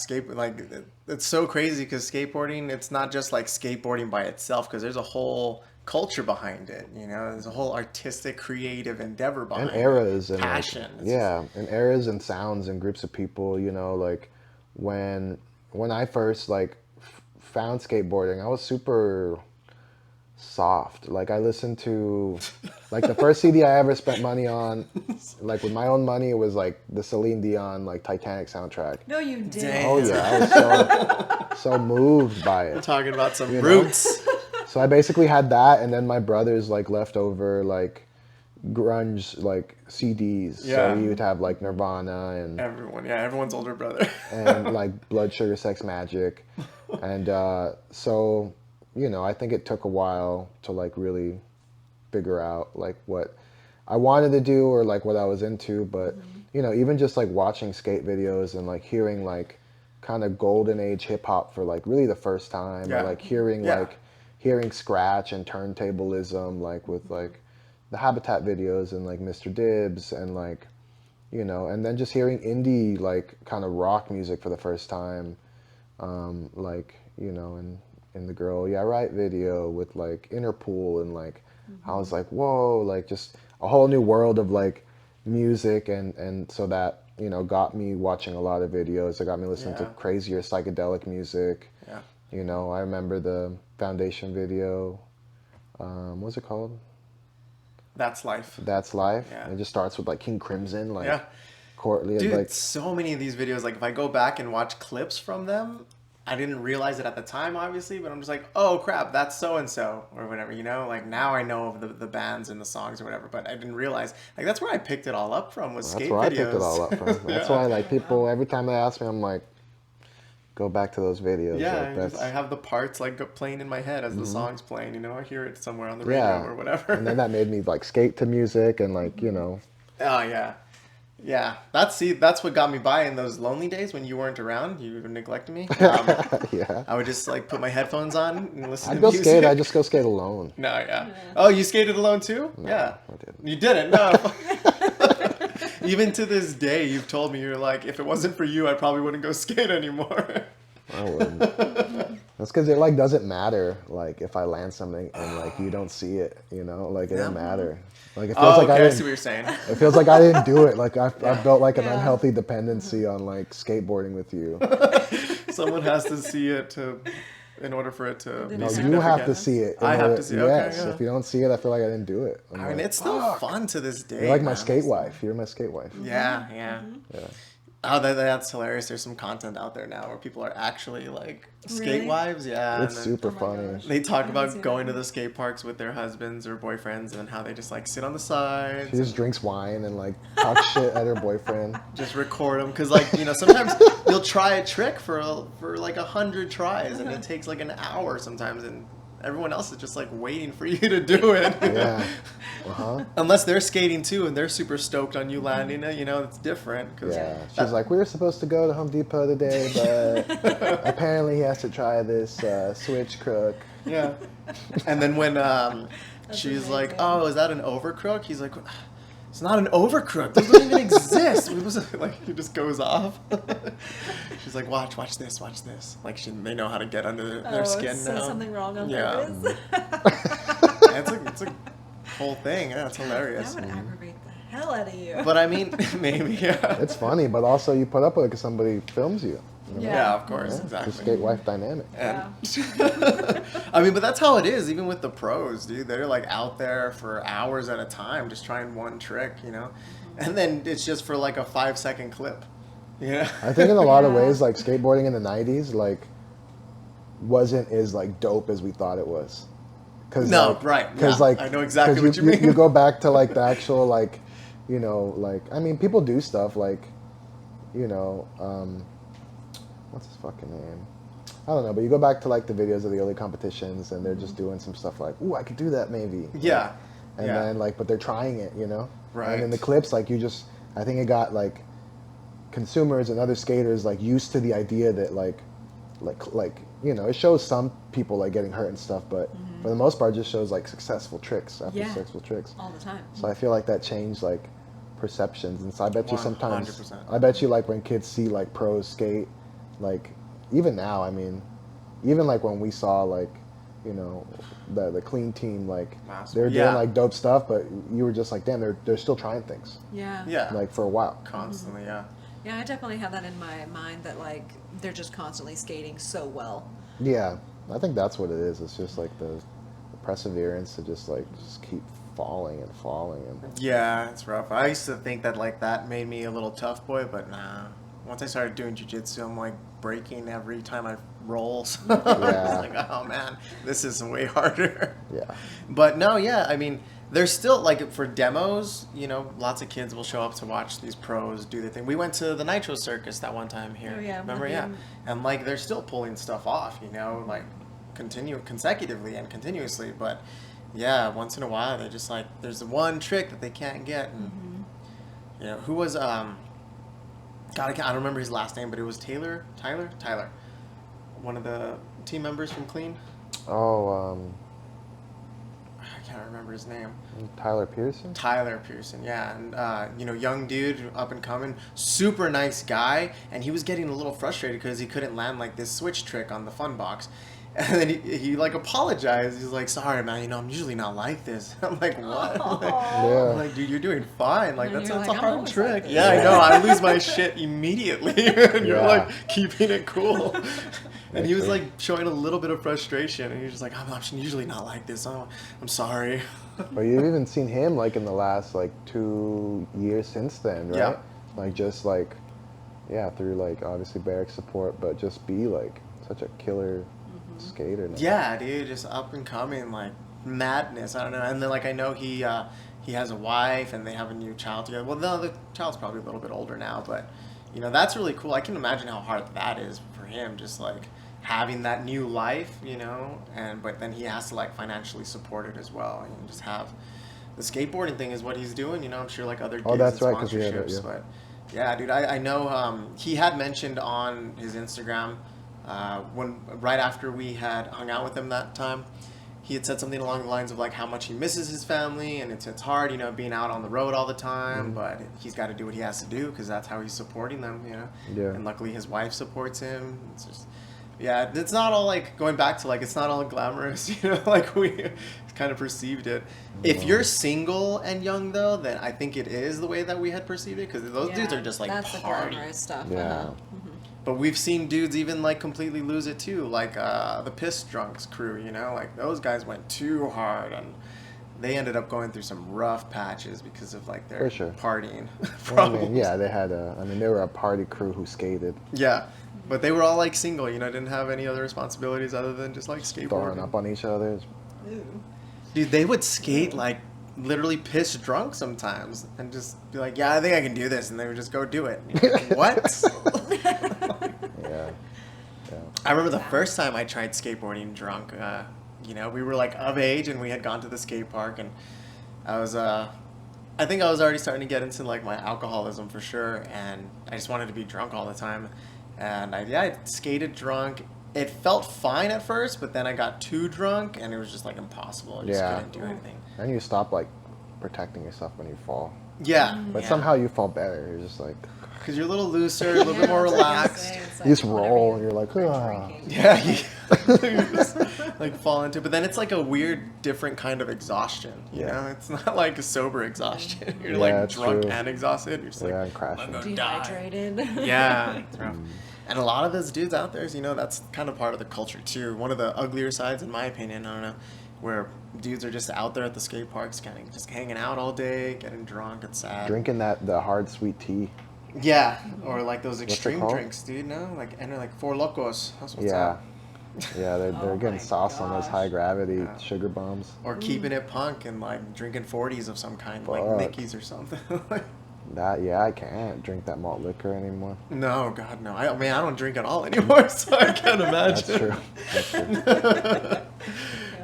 it's so crazy because skateboarding, it's not just like skateboarding by itself, because there's a whole culture behind it, you know. There's a whole artistic, creative endeavor behind it. And eras and passion. And eras and sounds and groups of people, you know. Like when I first like found skateboarding, I was super soft. Like I listened to like the first CD I ever spent money on, like with my own money, it was like the Celine Dion like Titanic soundtrack. No, you didn't. Damn. Oh yeah, I was so moved by it. We're talking about some you roots. So I basically had that, and then my brother's like leftover like grunge like CDs. Yeah. So he would have like Nirvana and everyone's older brother. and like Blood Sugar Sex Magic, and so you know, I think it took a while to like really figure out like what I wanted to do or like what I was into, but you know, even just like watching skate videos and like hearing like kind of golden age hip hop for like really the first time, or like hearing scratch and turntablism, like with like the Habitat videos and like Mr. Dibbs, and like, you know, and then just hearing indie like kind of rock music for the first time, like, you know, and in the Girl Yeah Right video with like Interpol, and like I was like, whoa, like just a whole new world of like music, and so that, you know, got me watching a lot of videos. It got me listening to crazier psychedelic music. Yeah. You know, I remember the Foundation video. What's it called? That's Life. That's Life. Yeah. It just starts with like King Crimson, like Courtly. Dude, like, so many of these videos, like if I go back and watch clips from them, I didn't realize it at the time, obviously, but I'm just like, oh crap, that's so and so or whatever, you know. Like now I know of the bands and the songs or whatever, but I didn't realize. Like that's where I picked it all up from, was skate videos. That's where I picked it all up from. That's why like people every time they ask me, I'm like, go back to those videos. Yeah, like, I have the parts like playing in my head as the song's playing. You know, I hear it somewhere on the radio or whatever. And then that made me like skate to music and like, you know. Oh yeah. Yeah, that's what got me by in those lonely days when you weren't around. You were neglecting me. Yeah. I would just like put my headphones on and listen I'd to go music. skate. I'd just go skate alone. No, yeah. Oh, you skated alone too? No, yeah. I didn't. You didn't? No. Even to this day, you've told me, you're like, if it wasn't for you, I probably wouldn't go skate anymore. I wouldn't. That's because it like doesn't matter like if I land something and like you don't see it, you know, like it doesn't matter. Like it feels like I see what you're saying. It feels like I didn't do it. Like I've built like an unhealthy dependency on like skateboarding with you. Someone has to see it in order for it to No, be No, significant. you have to see it. I have to see it. Yes. Okay, yeah. If you don't see it, I feel like I didn't do it. I'm I mean, like, it's still fun to this day. you're like my man. skate wife. You're my skate wife. Yeah, yeah. Yeah. Oh, that's hilarious. There's some content out there now where people are actually like skate Really? wives. Yeah. It's and then super Oh my funny. gosh. They talk I haven't about seen going that. to the skate parks with their husbands or boyfriends and how they just like sit on the She sides, just drinks wine and like talks shit at her boyfriend. just record them. Because like, sometimes you'll try a trick for like 100 tries and it takes like an hour sometimes, and everyone else is just like waiting for you to do it. Yeah. Unless they're skating too and they're super stoked on you landing it, it's different. 'Cause Yeah. She's like, we were supposed to go to Home Depot today, but apparently he has to try this switch crook. yeah. And then when she's like, amazing. "Oh, is that an overcrook?" He's like, "It's not an overcrook. Those don't even exist." It was like he just goes off. She's like, "Watch this. Like they know how to get under their skin say now. something wrong on Yeah. purpose. It's a whole thing. Yeah, it's hilarious. That would aggravate the hell out of you. But I mean, maybe yeah. It's funny, but also you put up with it because somebody films you. You know? Yeah, of course, Yeah, exactly. The skate wife dynamic. And I mean, but that's how it is, even with the pros, dude. They're like out there for hours at a time just trying one trick, and then it's just for like a 5-second clip. Yeah. I think in a lot of Yeah. ways, like skateboarding in the 90s, like wasn't as like dope as we thought it was. Cause No, like, right, Because yeah, like I know exactly 'cause what you mean. You go back to like the actual like, like I mean people do stuff like, what's his fucking name? I don't know, but you go back to like the videos of the early competitions and they're just doing some stuff like, ooh, I could do that maybe. Yeah. And yeah. then like, but they're trying it, Right. And in the clips, like I think it got like consumers and other skaters like used to the idea that like it shows some people like getting hurt and stuff, but for the most part, it just shows like successful tricks after Yeah. successful tricks. All the time. So I feel like that changed like perceptions, and so I bet you sometimes 100%. I bet you like when kids see like pros skate, like even now, I mean, even like when we saw like the clean team, like Massive. they're Yeah. doing like dope stuff, but you were just like, damn, they're still trying things Yeah. Yeah. like for a while. Constantly, yeah. Yeah, I definitely have that in my mind that like they're just constantly skating so well. Yeah, I think that's what it is. It's just like the perseverance to just keep falling and falling and Yeah, it's rough. I used to think that like that made me a little tough boy, but nah. Once I started doing jiu-jitsu, I'm like breaking every time I roll. So Yeah. it's like, oh man, this is way harder. yeah. But no, yeah, I mean, there's still like for demos, lots of kids will show up to watch these pros do their thing. We went to the Nitro Circus that one time here. Oh, yeah, Remember? with Yeah. him. And like they're still pulling stuff off, like consecutively and continuously, but yeah, once in a while they just like there's the one trick that they can't get, and who was God, I don't remember his last name, but it was Tyler, one of the team members from Clean. Oh, I can't remember his name. Tyler Pearson. Tyler Pearson, yeah, and young dude, up and coming, super nice guy, and he was getting a little frustrated because he couldn't land like this switch trick on the fun box, and then he like apologized. He's like, "Sorry, man, I'm usually not like this." I'm like, "What?" Yeah. I'm like, dude, you're doing fine. Like And that's you're a like, "I'm hard always trick. like this." Yeah, I know. I lose my shit immediately, and you're Yeah. like keeping it cool. And he was like showing a little bit of frustration, and he was just like, I'm usually not like this. Oh, I'm sorry. But you've even seen him like in the last like 2 years since then, right? Yeah. Like just like, yeah, through like obviously Barrick support, but just be like such a killer skater now. Yeah, dude, just up and coming, like madness. I don't know. And then like I know he has a wife and they have a new child together. Well, the child's probably a little bit older now, but that's really cool. I can imagine how hard that is for him, just like having that new life, but then he has to like financially support it as well, and just have the skateboarding thing is what he's doing. I'm sure like other gigs Oh, that's and right, 'cause we had it, sponsorships, yeah. but yeah, dude, I know he had mentioned on his Instagram right after we had hung out with him that time, he had said something along the lines of like how much he misses his family, and it's hard, being out on the road all the time, but he's got to do what he has to do because that's how he's supporting them, Yeah. And luckily his wife supports him. It's just, yeah, it's not all like going back to like it's not all glamorous, like we kind of perceived it. If you're single and young though, then I think it is the way that we had perceived it because those dudes are just like that's the party. glamorous stuff. Yeah. But we've seen dudes even like completely lose it too, like the Piss Drunks crew. You know, like those guys went too hard and they ended up going through some rough patches because of like their For sure. partying Well, I problems. mean, yeah, they were a party crew who skated, Yeah, but they were all like single, you know, didn't have any other responsibilities other than just like throwing skateboarding. up on each other. Dude, they would skate like literally piss drunk sometimes and just be like, "Yeah, I think I can do this," and they would just go do it. And you're like, what? Yeah. I remember the first time I tried skateboarding drunk. You know, we were like of age and we had gone to the skate park, and I think I was already starting to get into like my alcoholism for sure, and I just wanted to be drunk all the time. And I skated drunk. It felt fine at first, but then I got too drunk and it was just like impossible. I just Yeah. couldn't do anything. And you stop like protecting yourself when you fall. Yeah. But somehow you fall better. You're just like, Because you're a little looser, a little bit more relaxed. you just roll and you're like, ah. Yeah, you just like fall into it. But then it's like a weird, different kind of exhaustion. You Yeah. know, it's not like a sober exhaustion. You're Yeah, like it's drunk true. and exhausted. You're just Yeah, like, and crashing. I'm gonna die. Dehydrated. Yeah, it's rough. And a lot of those dudes out there, you know, that's kind of part of the culture too. One of the uglier sides, in my opinion, I don't know, where dudes are just out there at the skate parks, kind of just hanging out all day, getting drunk. It's sad. Drinking the hard sweet tea. Yeah, or like those it extreme called? drinks, dude. No, like like Four Locos. That's what's Yeah. up. Yeah, they're Oh getting my sauce on those gosh. high gravity Yeah. sugar bombs. Or keeping it punk and like drinking 40s of some kind, like Fuck. Mickey's or something. I can't drink that malt liquor anymore. No, God, no. I mean, I don't drink at all anymore, so I can't That's imagine. true. That's true.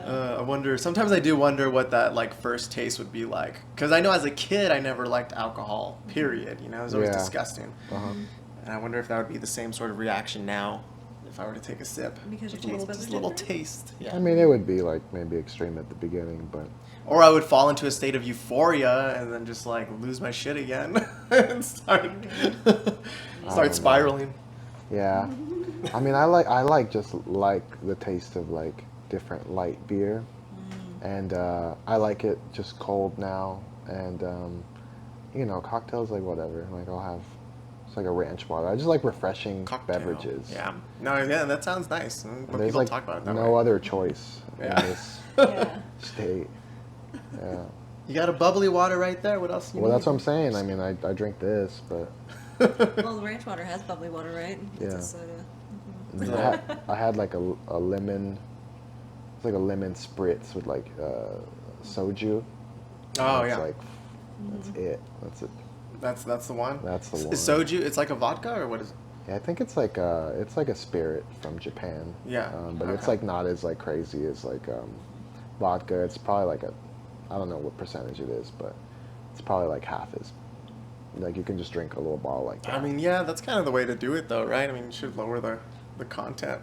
I wonder. Sometimes I do wonder what that like first taste would be like, because I know as a kid I never liked alcohol. Period. You know, it was always Yeah. disgusting. Uh-huh. And I wonder if that would be the same sort of reaction now, if I were to take a sip. Because your Just a little, taste buds just are a little different? taste. Yeah. I mean, it would be like maybe extreme at the beginning, but Or I would fall into a state of euphoria and then just like lose my shit again and start know. spiraling. yeah. I mean, I like the taste of like different light beer, and I like it just cold now, and you know, cocktails like whatever. Like I'll have it's like a ranch water. I just like refreshing Cocktail. beverages. Yeah. No, yeah, that sounds nice. When And there's people like talk about it that no way. other choice Yeah. in this Yeah. state. Yeah. You got a bubbly water right there. What else? Well, that's what I'm saying. I mean, I drink this, but Well, the ranch water has bubbly water, right? It's Yeah. a soda. I had like a lemon. It's like a lemon spritz with like soju. Oh It's yeah. like that's it. That's it. That's the one. That's the Is one. soju? It's like a vodka or what is it? Yeah, I think it's like a spirit from Japan. Yeah, But it's okay. like not as like crazy as like vodka. It's probably like I don't know what percentage it is, but it's probably like half as. Like you can just drink a little bottle like that. I mean, yeah, that's kind of the way to do it, though, right? I mean, you should lower the content.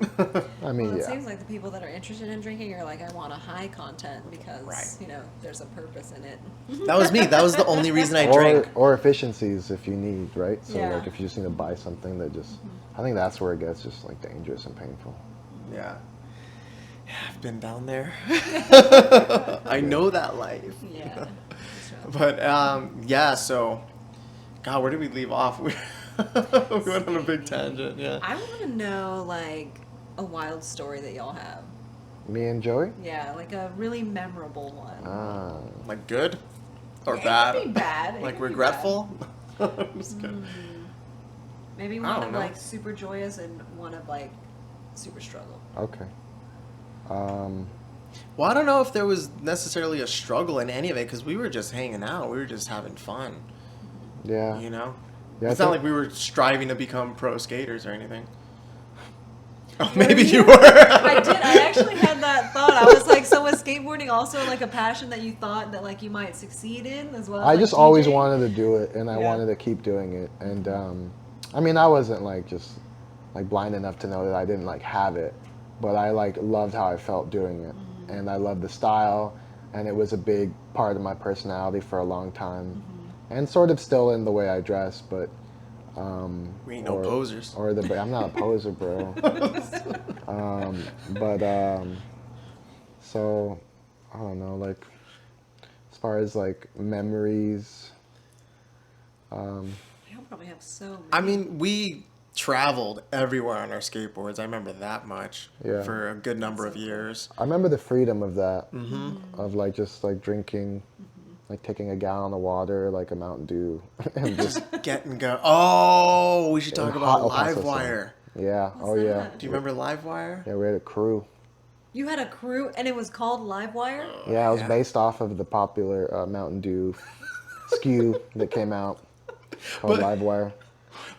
I mean, Well, it yeah. seems like the people that are interested in drinking are like, I want a high content because, Right. you know, there's a purpose in it. That was me. That was the only reason I drank. Or efficiencies if you need, right? So Yeah. like if you just need to buy something that just, I think that's where it gets just like dangerous and painful. Yeah. Yeah, I've been down there. I know that life. Yeah. But yeah, so, God, where did we leave off? We went on a big tangent. Yeah. I want to know, like, a wild story that y'all have. Me and Joey? Yeah, like a really memorable one. Ah, Like good or It bad? could be bad. It Like could be regretful? I'm just kidding. Maybe I one don't of, know. like, super joyous and one of, like, super struggle. okay. Well, I don't know if there was necessarily a struggle in any of it because we were just hanging out. We were just having fun, Yeah. you know? Yeah, I It's not think- like we were striving to become pro skaters or anything. Oh, maybe you were. I did. I actually had that thought. I was like, so was skateboarding also like a passion that you thought that like you might succeed in as well? As, I like, just always DJing? wanted to do it, and I Yeah. wanted to keep doing it. And I mean, I wasn't like just like blind enough to know that I didn't like have it, but I like loved how I felt doing it, and I loved the style, and it was a big part of my personality for a long time, and sort of still in the way I dress, but. We ain't no posers. Or I'm not a poser, bro. So I don't know, like as far as like memories. Y'all probably have so many. I mean, we traveled everywhere on our skateboards. I remember that much Yeah. for a good number of years. I remember the freedom of that, of like just like drinking, like taking a gallon of water, like a Mountain Dew, and just Get and go. Oh, we should talk in about hot El Paso sun. Livewire. Yeah. What's Oh yeah. that? Do you remember Livewire? Yeah, we had a crew. You had a crew, and it was called Livewire. Yeah, it was Yeah. based off of the popular Mountain Dew SKU that came out called But- Livewire.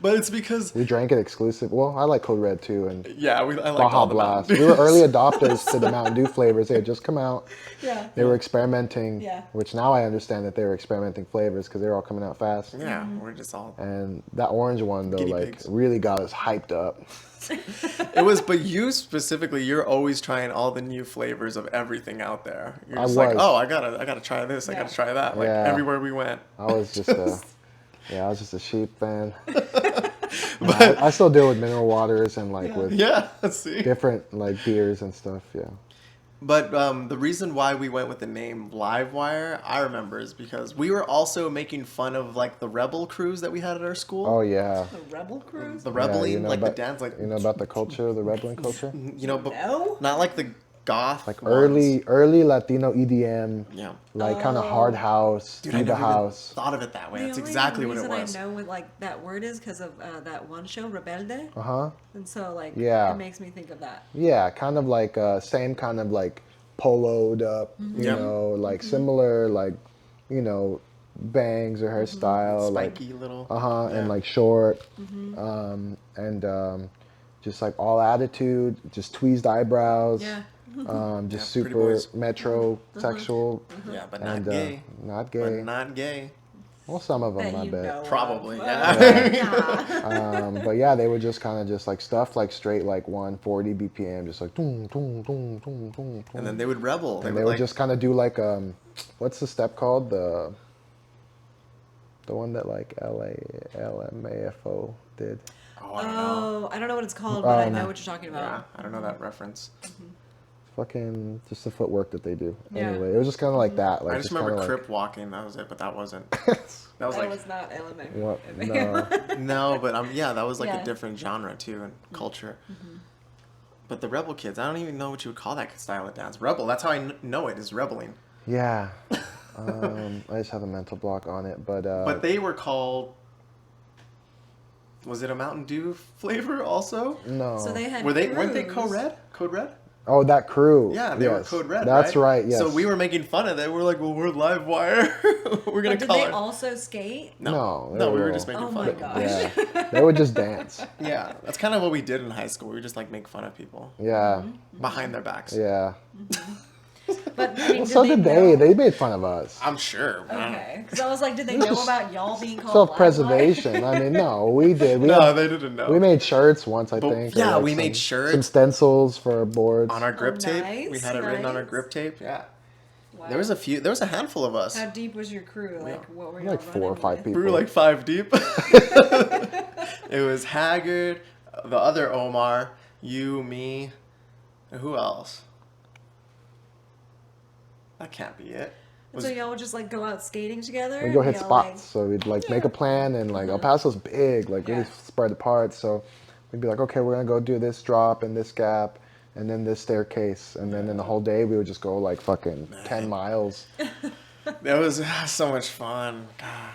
But it's because We drank it exclusive. Well, I like Code Red too, and I like Baja all the Blast. Mountain We were Dews. early adopters to the Mountain Dew flavors. They had just come out. Yeah. They were experimenting, Yeah. which now I understand that they were experimenting flavors because they were all coming out fast. Yeah, we're just all. And that orange one though, Guinea like pigs. really got us hyped up. It was, but you specifically, you're always trying all the new flavors of everything out there. You're I just like, was. oh, I gotta try this. I Yeah. gotta try that. Like Yeah. everywhere we went. I was just I was just a sheep fan. I still deal with mineral waters and like with Yeah, see. different like beers and stuff. Yeah. But the reason why we went with the name Livewire, I remember, is because we were also making fun of like the rebel crews that we had at our school. Oh yeah. The Rebel Cruise. The Yeah, rebeling, you know like about, the dance, like you know about the culture, the rebelling culture, but No? not like the goth, like ones. early Latino EDM, Yeah, like kind of hard house, dude, I diva never even house. thought of it that way. The That's only exactly what it reason was. I know what like that word is because of that one show, Rebelde, Uh huh. and so like Yeah. it makes me think of that. Yeah, kind of like same kind of like poloed up, you Yeah. know, like similar like, you know, bangs or hairstyle, like Spiky little. and Yeah. like short, just like all attitude, just tweezed eyebrows, Yeah. just Yeah, pretty super boys. metrosexual, Yeah, but not and gay. not But gay. not gay. Well, some of them, That I you bet. know Probably, of. yeah. But yeah, they would just kind of just like stuff like straight like 140 BPM, just like boom, boom, boom, boom, boom, And then they would rebel. and they would like, just kind of do like what's the step called, the one that like LMAFO did. Oh, I don't know. Oh, I don't know what it's called, but I know what you're talking Yeah, about. I don't know that reference. Fucking just the footwork that they do. Yeah. Anyway, it was just kind of like that. Like I just remember kinda Crip walking. That was it, but that wasn't. That was That like was not LMA. What? No. no, but yeah, that was like Yeah. a different genre too and culture. But the rebel kids, I don't even know what you would call that style of dance. Rebel. That's how I know it is rebeling. Yeah. I just have a mental block on it, but But they were called. Was it a Mountain Dew flavor also? no. So they had Weren't they crews. Code Red? Code Red? Oh, that crew. Yeah, they were Yes. Code Red. That's right. Yes. So we were making fun of it. We're like, well, we're Livewire. We're gonna But did call they it. also skate? No, they no, we were were all- just making Oh fun my of it. gosh. Yeah. They would just dance. Yeah, that's kind of what we did in high school. We would just like make fun of people Yeah. behind their backs. Yeah. But I mean, Well, so did know? they. They made fun of us. I'm sure. Okay, because I was like, did they know about y'all being called Self-preservation. I mean, no, we did. We No, had- they didn't know. We made shirts once, I But- think. or, yeah, like, we made some shirts. stencils for our boards. on our grip Oh, tape. nice, We had it written on our nice. grip tape. Yeah. Wow. There was a handful of us. How deep was your crew? Like, what were you Like 4 or 5 people. We were like 5 deep. It was Haggard, the other Omar, you, me, and who else? That can't be it. Was- So y'all would just like go out skating together? We'd go hit Y'all, spots. So we'd like make a plan, and like El Paso's big, like really Yeah. spread apart. So we'd be like, okay, we're gonna go do this drop and this gap, and then this staircase, and then in the whole day we would just go like fucking 10 miles. That was so much fun. God.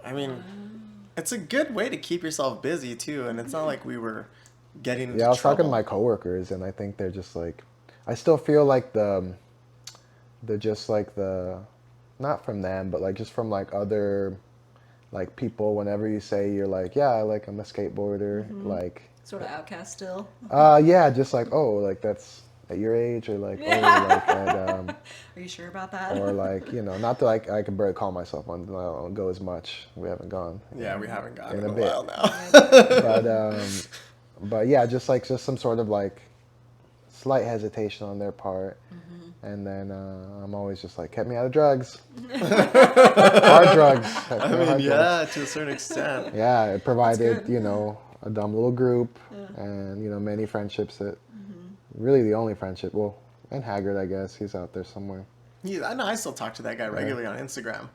I mean, it's a good way to keep yourself busy too, and it's not like we were getting into Yeah, I was talking to trouble. my coworkers, and I think they're just like, I still feel like they're just like not from them, but like just from like other, like people. Whenever you say you're like, yeah, like I'm a skateboarder, like, Sort of outcast still. yeah, just like, oh, like that's at your age, or like, oh, like at, Are you sure about that? or like, you know, not that like I can barely call myself one. I don't go as much. We haven't gone. Yeah, we haven't gotten In in a a bit. while now. But yeah, just some sort of like slight hesitation on their part, Mm-hmm. and then I'm always just like, kept me out of drugs, hard drugs. Kept I me out of mean, hard drugs. yeah, to a certain extent. Yeah, it provided, good. you know, a dumb little group, and you know, many friendships that really the only friendship. Well, and Haggard, I guess he's out there somewhere. I know. I still talk to that guy regularly on Instagram.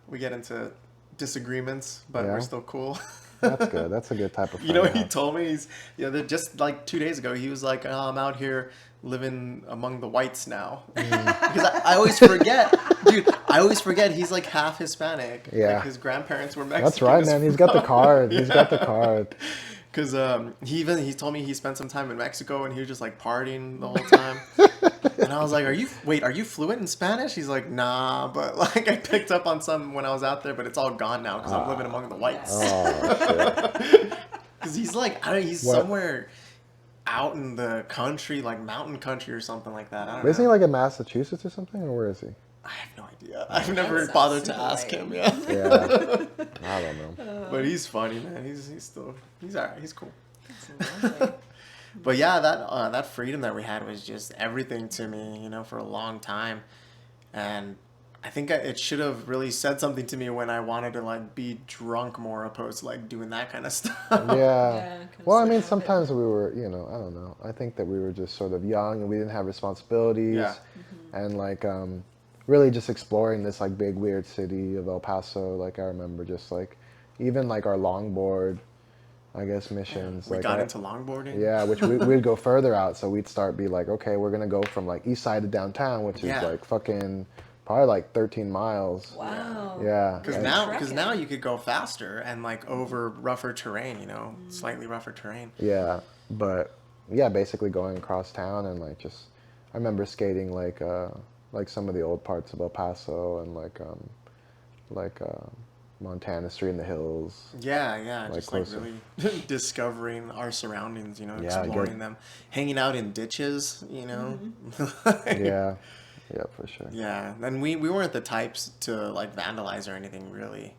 We get into disagreements, but Yeah. we're still cool. That's good. That's a good type of friend. You know, to he have. told me just like 2 days ago, he was like, oh, I'm out here living among the whites now. Because I always forget, dude, I always forget he's like half Hispanic. Yeah. Like his grandparents were Mexican. That's right, as man. He's got the fuck. card. He's got the card. Because he told me he spent some time in Mexico and he was just like partying the whole time. And I was like, are you fluent in Spanish? He's like, nah, but like I picked up on some when I was out there, but it's all gone now because I'm living among the whites. Oh, shit. Because he's like, I don't know, he's What? somewhere out in the country, like mountain country or something like that. I don't Isn't he know. like in Massachusetts or something? Or where is he? I have no idea. I've never sounds bothered to super ask white. him. Yeah. Yeah. I don't know. But he's funny, man. He's alright. He's cool. That's lovely. But yeah, that freedom that we had was just everything to me, you know, for a long time. And I think it should have really said something to me when I wanted to like be drunk more opposed to like doing that kind of stuff. Yeah. Yeah, 'cause Well, I they mean, have it. sometimes we were, I don't know. I think that we were just sort of young and we didn't have responsibilities. Yeah. And like, really just exploring this like big weird city of El Paso. Like I remember just like, even like our longboard, I guess, missions. We like got I- into longboarding. Yeah, which we'd go further out. So we'd start be like, okay, we're going to go from like east side to downtown, which Yeah. is like fucking probably like 13 miles. Wow. Yeah. Because and- now, Trekking. you could go faster and like over rougher terrain, you know, slightly rougher terrain. Yeah, but yeah, basically going across town and like just, I remember skating like some of the old parts of El Paso and like Montana Street in the hills. Yeah, Like just like closer. really discovering our surroundings, you know, Yeah, exploring good. them, hanging out in ditches, you know. Yeah, yeah, for sure. Yeah, and we weren't the types to like vandalize or anything really.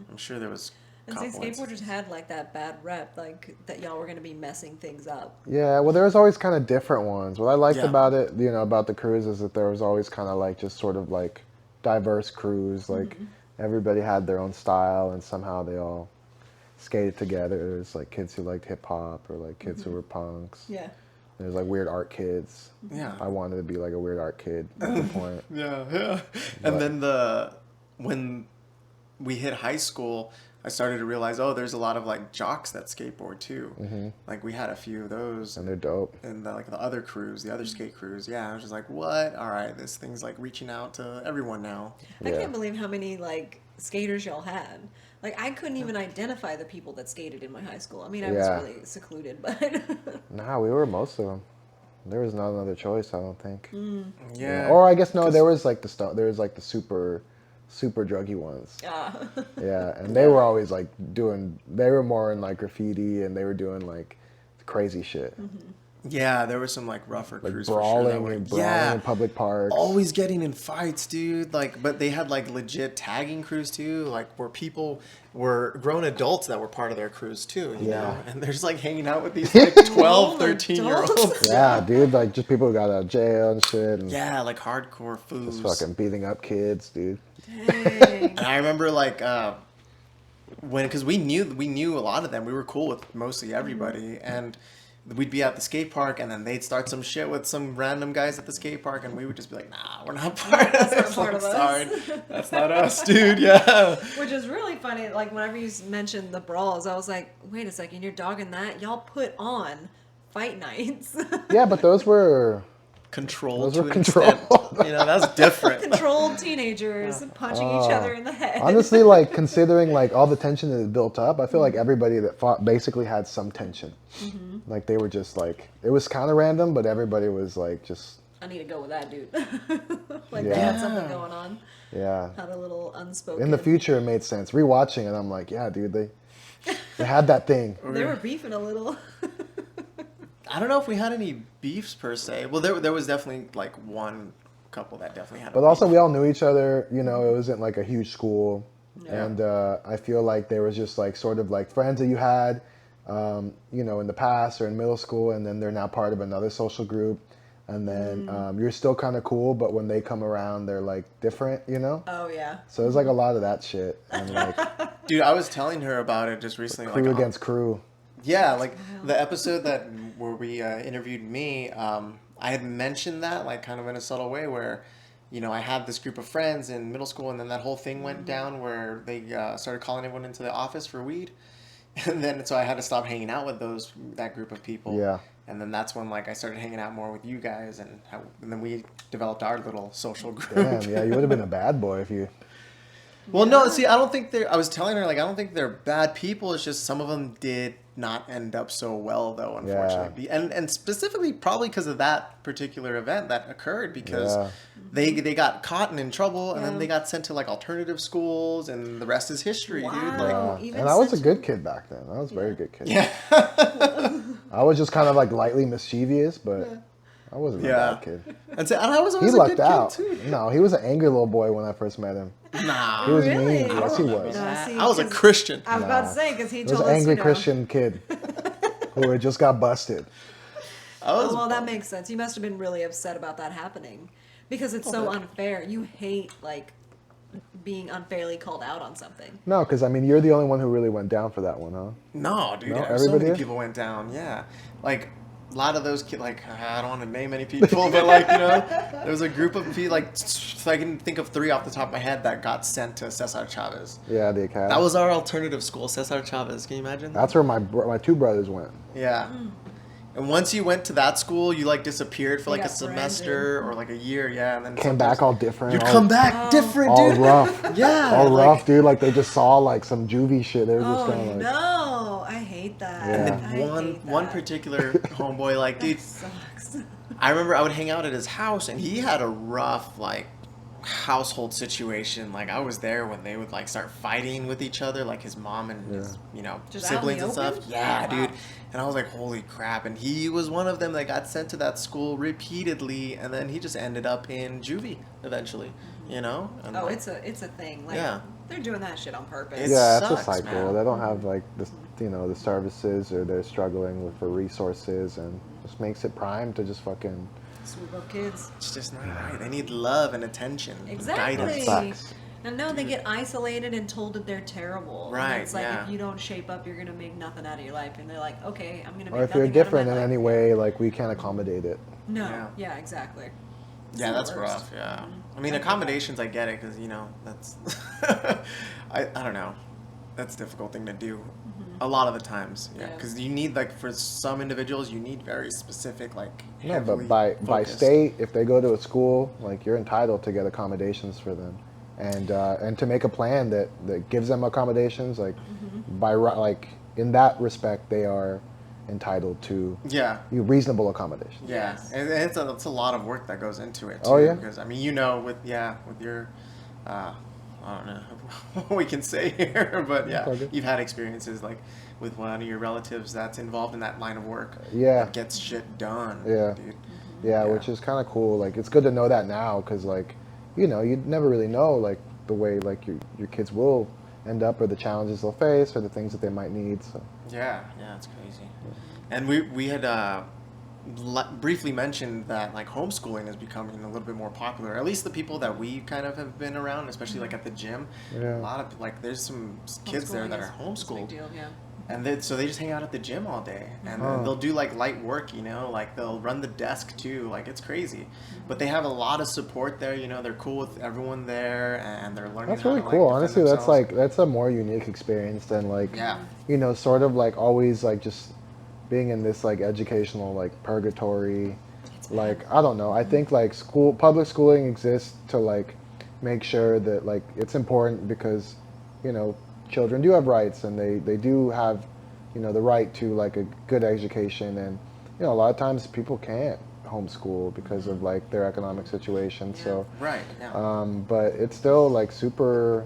I'm sure there was. And see, couple skateboarders instances. had like that bad rep, like that y'all were gonna be messing things up. Yeah, well, there was always kind of different ones. What I liked Yeah. about it, about the crews is that there was always kind of like just sort of like diverse crews. Like everybody had their own style and somehow they all skated together. There's like kids who liked hip hop or like kids who were punks. Yeah. There's like weird art kids. Yeah. I wanted to be like a weird art kid at the point. Yeah. But- And then when we hit high school, I started to realize, oh, there's a lot of like jocks that skateboard too. Like we had a few of those. And they're dope. And the other crews, the other skate crews, yeah, I was just like, what? All right, this thing's like reaching out to everyone now. I Yeah. can't believe how many like skaters y'all had. Like I couldn't even identify the people that skated in my high school. I mean, I was Yeah. really secluded, but Nah, we were most of them. There was not another choice, I don't think. Yeah. Or I guess no, there was like the stuff. There was like the super druggy ones. Yeah, and they were always like they were more in like graffiti and they were doing like crazy shit. Yeah, there were some like rougher Like crews for sure. that brawling were- and brawling in public parks. Always getting in fights, dude. Like, but they had like legit tagging crews too, like where people were grown adults that were part of their crews too, you Yeah. know? And they're just like hanging out with these like 12, Grown 13-year-olds. adults? Yeah, dude, like just people who got out of jail and shit and Yeah, like hardcore fools. just fucking beating up kids, dude. dang. And I remember like because we knew a lot of them. We were cool with mostly everybody, and we'd be at the skate park, and then they'd start some shit with some random guys at the skate park, and we would just be like, "Nah, we're not part of That's not this. part Like, of us." Sorry, that's not us, dude." Yeah. Which is really funny. Like whenever you mentioned the brawls, I was like, wait a second, you're dogging that? Y'all put on fight nights. Yeah, but those were Controlled Those to were an controlled. extent. You know, that's different. Controlled teenagers punching each other in the head. honestly like considering like all the tension that had built up. I feel like everybody that fought basically had some tension. Like they were just like it was kind of random, but everybody was like just I need to go with that dude. Like Yeah. they had something going on. yeah. Had a little unspoken. In the future, it made sense. Rewatching it, I'm like, yeah, dude, they had that thing. They were beefing a little. I don't know if we had any beefs per se. Well, there was definitely like one couple that definitely had. But a also, beef. we all knew each other. You know, it wasn't like a huge school, Yeah. and I feel like there was just like sort of like friends that you had, you know, in the past or in middle school, and then they're now part of another social group, and then you're still kind of cool, but when they come around, they're like different, you know. Oh yeah. So there's like a lot of that shit, and like Dude, I was telling her about it just recently. crew like, against crew. Yeah, like the episode where we interviewed me, I had mentioned that like kind of in a subtle way where, you know, I had this group of friends in middle school, and then that whole thing went down where they started calling everyone into the office for weed, And then so I had to stop hanging out with that group of people. Yeah. And then that's when like I started hanging out more with you guys, and then we developed our little social group. Damn, yeah, you would have been a bad boy if you. Well, no, see, I don't think I was telling her, like, I don't think they're bad people. It's just some of them did not end up so well, though, unfortunately. Yeah. And specifically probably because of that particular event that occurred, because Yeah. they got caught and in trouble, and then Yeah. they got sent to, like, alternative schools, and the rest is history, dude. Like, Wow. Yeah. Even And I was a such good kid back then. I was a very good kid. yeah. I was just kind of like lightly mischievous, but I wasn't a Yeah. bad kid. And I was He always a lucked good out. kid, too. No, he was an angry little boy when I first met him. Nah. He was Really? mean. Yes, he was. No, see, I was a 'cause Christian. I was about to say, because he He was told an us, angry you know, Christian kid who had just got busted. I was, Oh, well, that makes sense. You must have been really upset about that happening because it's so unfair. You hate like being unfairly called out on something. No, because I mean, you're the only one who really went down for that one, huh? No, dude. No, So everybody many did? people went down. Yeah, like a lot of those kids. Like I don't want to name any people, but like there was a group of people. Like I can think of 3 off the top of my head that got sent to Cesar Chavez. Yeah, the academy. That was our alternative school, Cesar Chavez. Can you imagine? That's where my 2 brothers went. Yeah. And once you went to that school, you like disappeared for You like a got semester or like a year. Yeah, and then Came back all different. You'd all, come back different, all dude. rough. Yeah, all like- rough, dude. Like they just saw like some juvie shit. They were just Oh kind of like, no, I hate that. Yeah. And I then hate one that. particular homeboy, like dude, Sucks. I remember I would hang out at his house, and he had a rough like household situation. Like I was there when they would like start fighting with each other, like his mom and his Just out in siblings the and stuff. open? Yeah, Wow. dude. And I was like, holy crap! And he was one of them that got sent to that school repeatedly, and then he just ended up in juvie eventually. And Oh, like, it's a thing. Like Yeah. they're doing that shit on purpose. It yeah, it's a sucks, cycle. man. They don't have like this, the services, or they're struggling for resources, and just makes it prime to just fucking. Swoop up kids. it's just not right. They need love and attention, Exactly. guidance. Sucks. And no, they get isolated and told that they're terrible. And Right, it's like yeah. if you don't shape up, you're gonna make nothing out of your life. And they're like, okay, I'm gonna make Or if nothing you're out of my different in life. any way, like we can't accommodate it. No. Yeah. Yeah, exactly. It's Yeah, the that's worst. rough. Yeah, I mean Yeah. accommodations, I get it, because that's I don't know, that's a difficult thing to do. A lot of the times, yeah, Yeah. because you need like for some individuals, you need very specific like. No, heavily but by focused. state, if they go to a school, like you're entitled to get accommodations for them, and to make a plan that gives them accommodations, like like in that respect, they are entitled to Yeah, reasonable accommodations. yeah, Yes. and it's a lot of work that goes into it. Too, Oh, yeah? because I mean with your. I don't know what we can say here, but yeah, Okay. you've had experiences like with one of your relatives that's involved in that line of work. Yeah. that gets shit done. Yeah. dude. Yeah, which is kind of cool. Like it's good to know that now, because like, you never really know like the way like your kids will end up, or the challenges they'll face, or the things that they might need. So Yeah, it's crazy. And we had briefly mentioned that like homeschooling is becoming a little bit more popular. At least the people that we kind of have been around, especially like at the gym. Yeah. A lot of like there's some kids there that are It's a big homeschooled, deal, yeah. and so they just hang out at the gym all day, and Oh. they'll do like light work. Like they'll run the desk too. Like it's crazy, but they have a lot of support there. They're cool with everyone there, and they're learning. that's how really to, cool. Like, Honestly, defend that's themselves. like that's a more unique experience than like Yeah. sort of like always like just being in this like educational like purgatory. Like I don't know. I think like public schooling exists to like make sure that like it's important, because children do have rights, and they do have the right to like a good education, and a lot of times people can't homeschool because of like their economic situation. Yeah. So Right. Yeah. but it's still like super,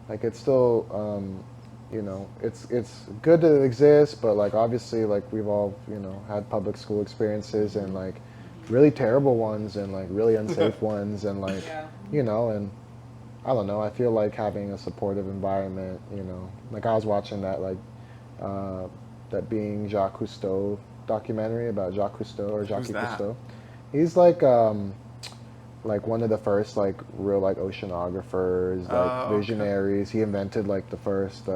like it's still it's good that it exists, but like obviously like we've all had public school experiences, and like really terrible ones, and like really unsafe ones, and like Yeah. and I don't know, I feel like having a supportive environment, like I was watching that like that Being Jacques Cousteau documentary about Jacques Cousteau, or Jacques Who's that? Cousteau. He's like one of the first like real like oceanographers, like Oh, okay. visionaries. He invented like the first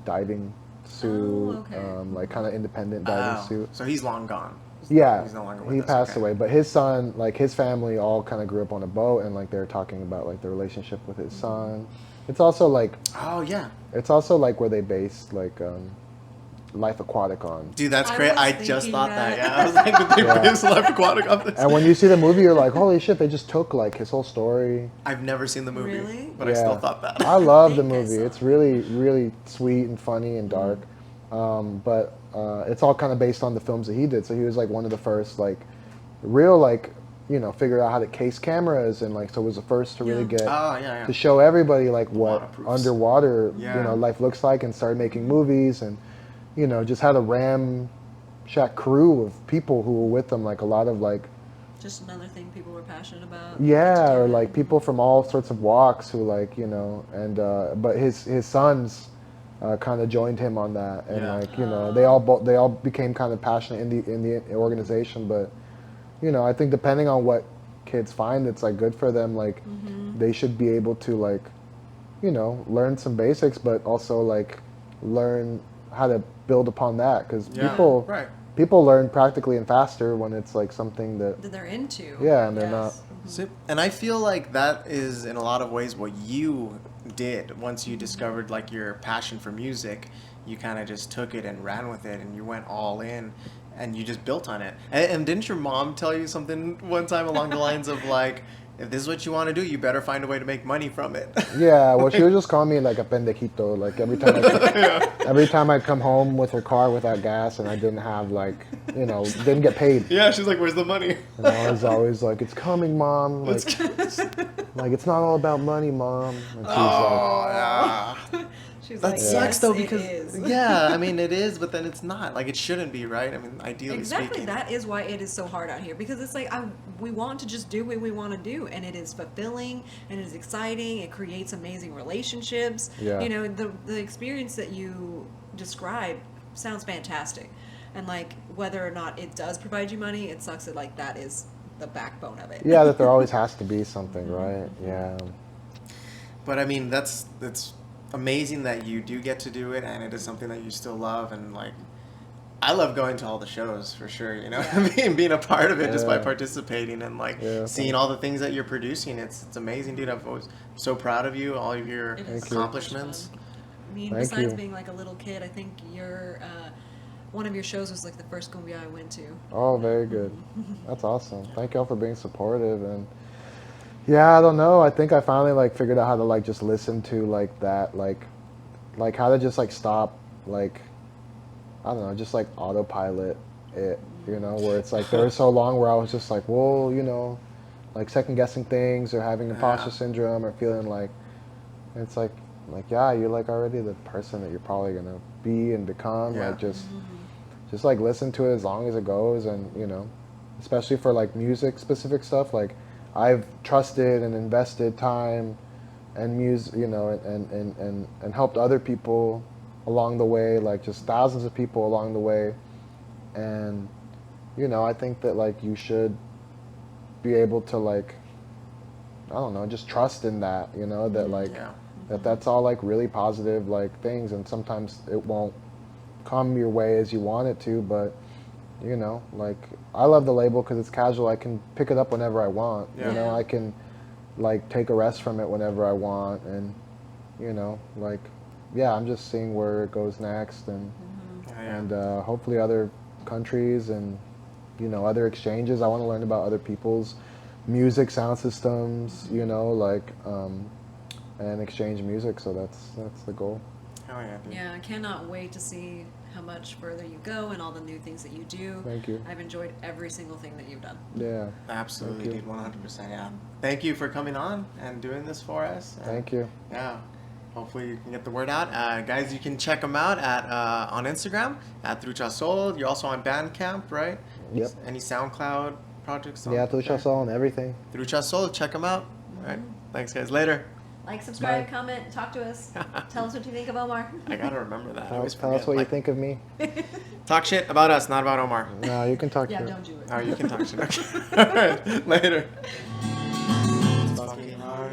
diving suit, Oh, okay. like kind of independent diving Oh, suit. so he's long gone. Yeah, He's no longer with he us, passed okay. away. But his son, like his family, all kind of grew up on a boat, and like they were talking about like the relationship with his son. It's also like Oh yeah, where they based like Life Aquatic on. dude, that's I great. was I just thinking thought that. that. Yeah, I was like, did they Yeah. base Life Aquatic off this? And when you see the movie, you're like, holy shit, they just took like his whole story. I've never seen the movie, Really? but I still thought that. I love the think I movie. saw It's it. really, really sweet and funny and dark. But it's all kind of based on the films that he did. So he was like one of the first like real like, figure out how to case cameras and like, so was the first to really Yeah. get Oh yeah, to yeah. show everybody like what Waterproofs. underwater, Yeah. life looks like, and started making movies and, just had a ramshack crew of people who were with him, like a lot of like, Just another thing people were passionate about. yeah, or Entertainment. like people from all sorts of walks who like, and but his sons kind of joined him on that, and Yeah. like they all became kind of passionate in the organization. But I think depending on what kids find that's like good for them, like they should be able to like learn some basics, but also like learn how to build upon that, because Yeah. Right. people learn practically and faster when it's like something that That they're into. Yeah, and they're Yes. And I feel like that is in a lot of ways what you did once you discovered like your passion for music. You kind of just took it and ran with it, and you went all in, and you just built on it. And didn't your mom tell you something one time along the lines of like, if this is what you want to do, you better find a way to make money from it. Yeah, well, she would just call me like a pendejito. Like every time I'd come home with her car without gas and I didn't have like, didn't get paid. Yeah, she's like, "Where's the money?" And I was always like, "It's coming, mom." Like, it's not all about money, mom. And she's Oh, yeah. She's That like, sucks yes, though, it because is. yeah, I mean it is, but then it's not. Like it shouldn't be, right? I mean, ideally Exactly, speaking. that is why it is so hard out here, because it's like we want to just do what we want to do, and it is fulfilling and it is exciting. It creates amazing relationships. Yeah. The experience that you describe sounds fantastic, and like whether or not it does provide you money, it sucks that like that is the backbone of it. yeah, that there always has to be something, right? Yeah. But I mean, that's amazing that you do get to do it, and it is something that you still love. And like, I love going to all the shows for sure. Being a part of it just by Yeah. participating and like Yeah, seeing all the things that you're producing. It's amazing, dude. I'm always so proud of you, all of your It is accomplishments. so much fun. I mean, Thank besides you. being like a little kid, I think one of your shows was like the first cumbia I went to. Oh, very good. That's awesome. Thank y'all for being supportive. And yeah, I don't know. I think I finally like figured out how to like just listen to like that, like how to just like stop, like, I don't know, just like autopilot it, where it's like there was so long where I was just like, well, like second guessing things or having imposter Yeah. syndrome or feeling like, it's like yeah, you're like already the person that you're probably gonna be and become. Yeah. Like just like listen to it as long as it goes, and especially for like music specific stuff, like I've trusted and invested time and music, and helped other people along the way, like just thousands of people along the way. And I think that like you should be able to like, I don't know, just trust in that, that like Yeah. that's all like really positive like things, and sometimes it won't come your way as you want it to, but like I love the label because it's casual. I can pick it up whenever I want. Yeah. I can like take a rest from it whenever I want, and like yeah, I'm just seeing where it goes next, and Yeah. and hopefully other countries and other exchanges. I want to learn about other people's music, sound systems, like and exchange music. So that's the goal. Hell yeah, dude. Yeah, I cannot wait to see how much further you go and all the new things that you do. Thank you. I've enjoyed every single thing that you've done. Yeah. Absolutely, Thank you. dude. 100%. Yeah. Thank you for coming on and doing this for us. Thank you. Yeah. Hopefully you can get the word out. Guys, you can check them out at on Instagram at Trucha Soul. You're also on Bandcamp, right? Yep. Any SoundCloud projects? Yeah, Trucha Soul and everything. Trucha Soul. Check them out. All right. Thanks, guys. Later. Like, subscribe, Bye. comment, talk to us. Tell us what you think of Omar. I gotta remember that. I always Tell us forget. what you Like, think of me. Talk shit about us, not about Omar. No, you can talk Yeah, to don't do it. Oh, you can talk shit. Okay. All right. Later. Fucking hard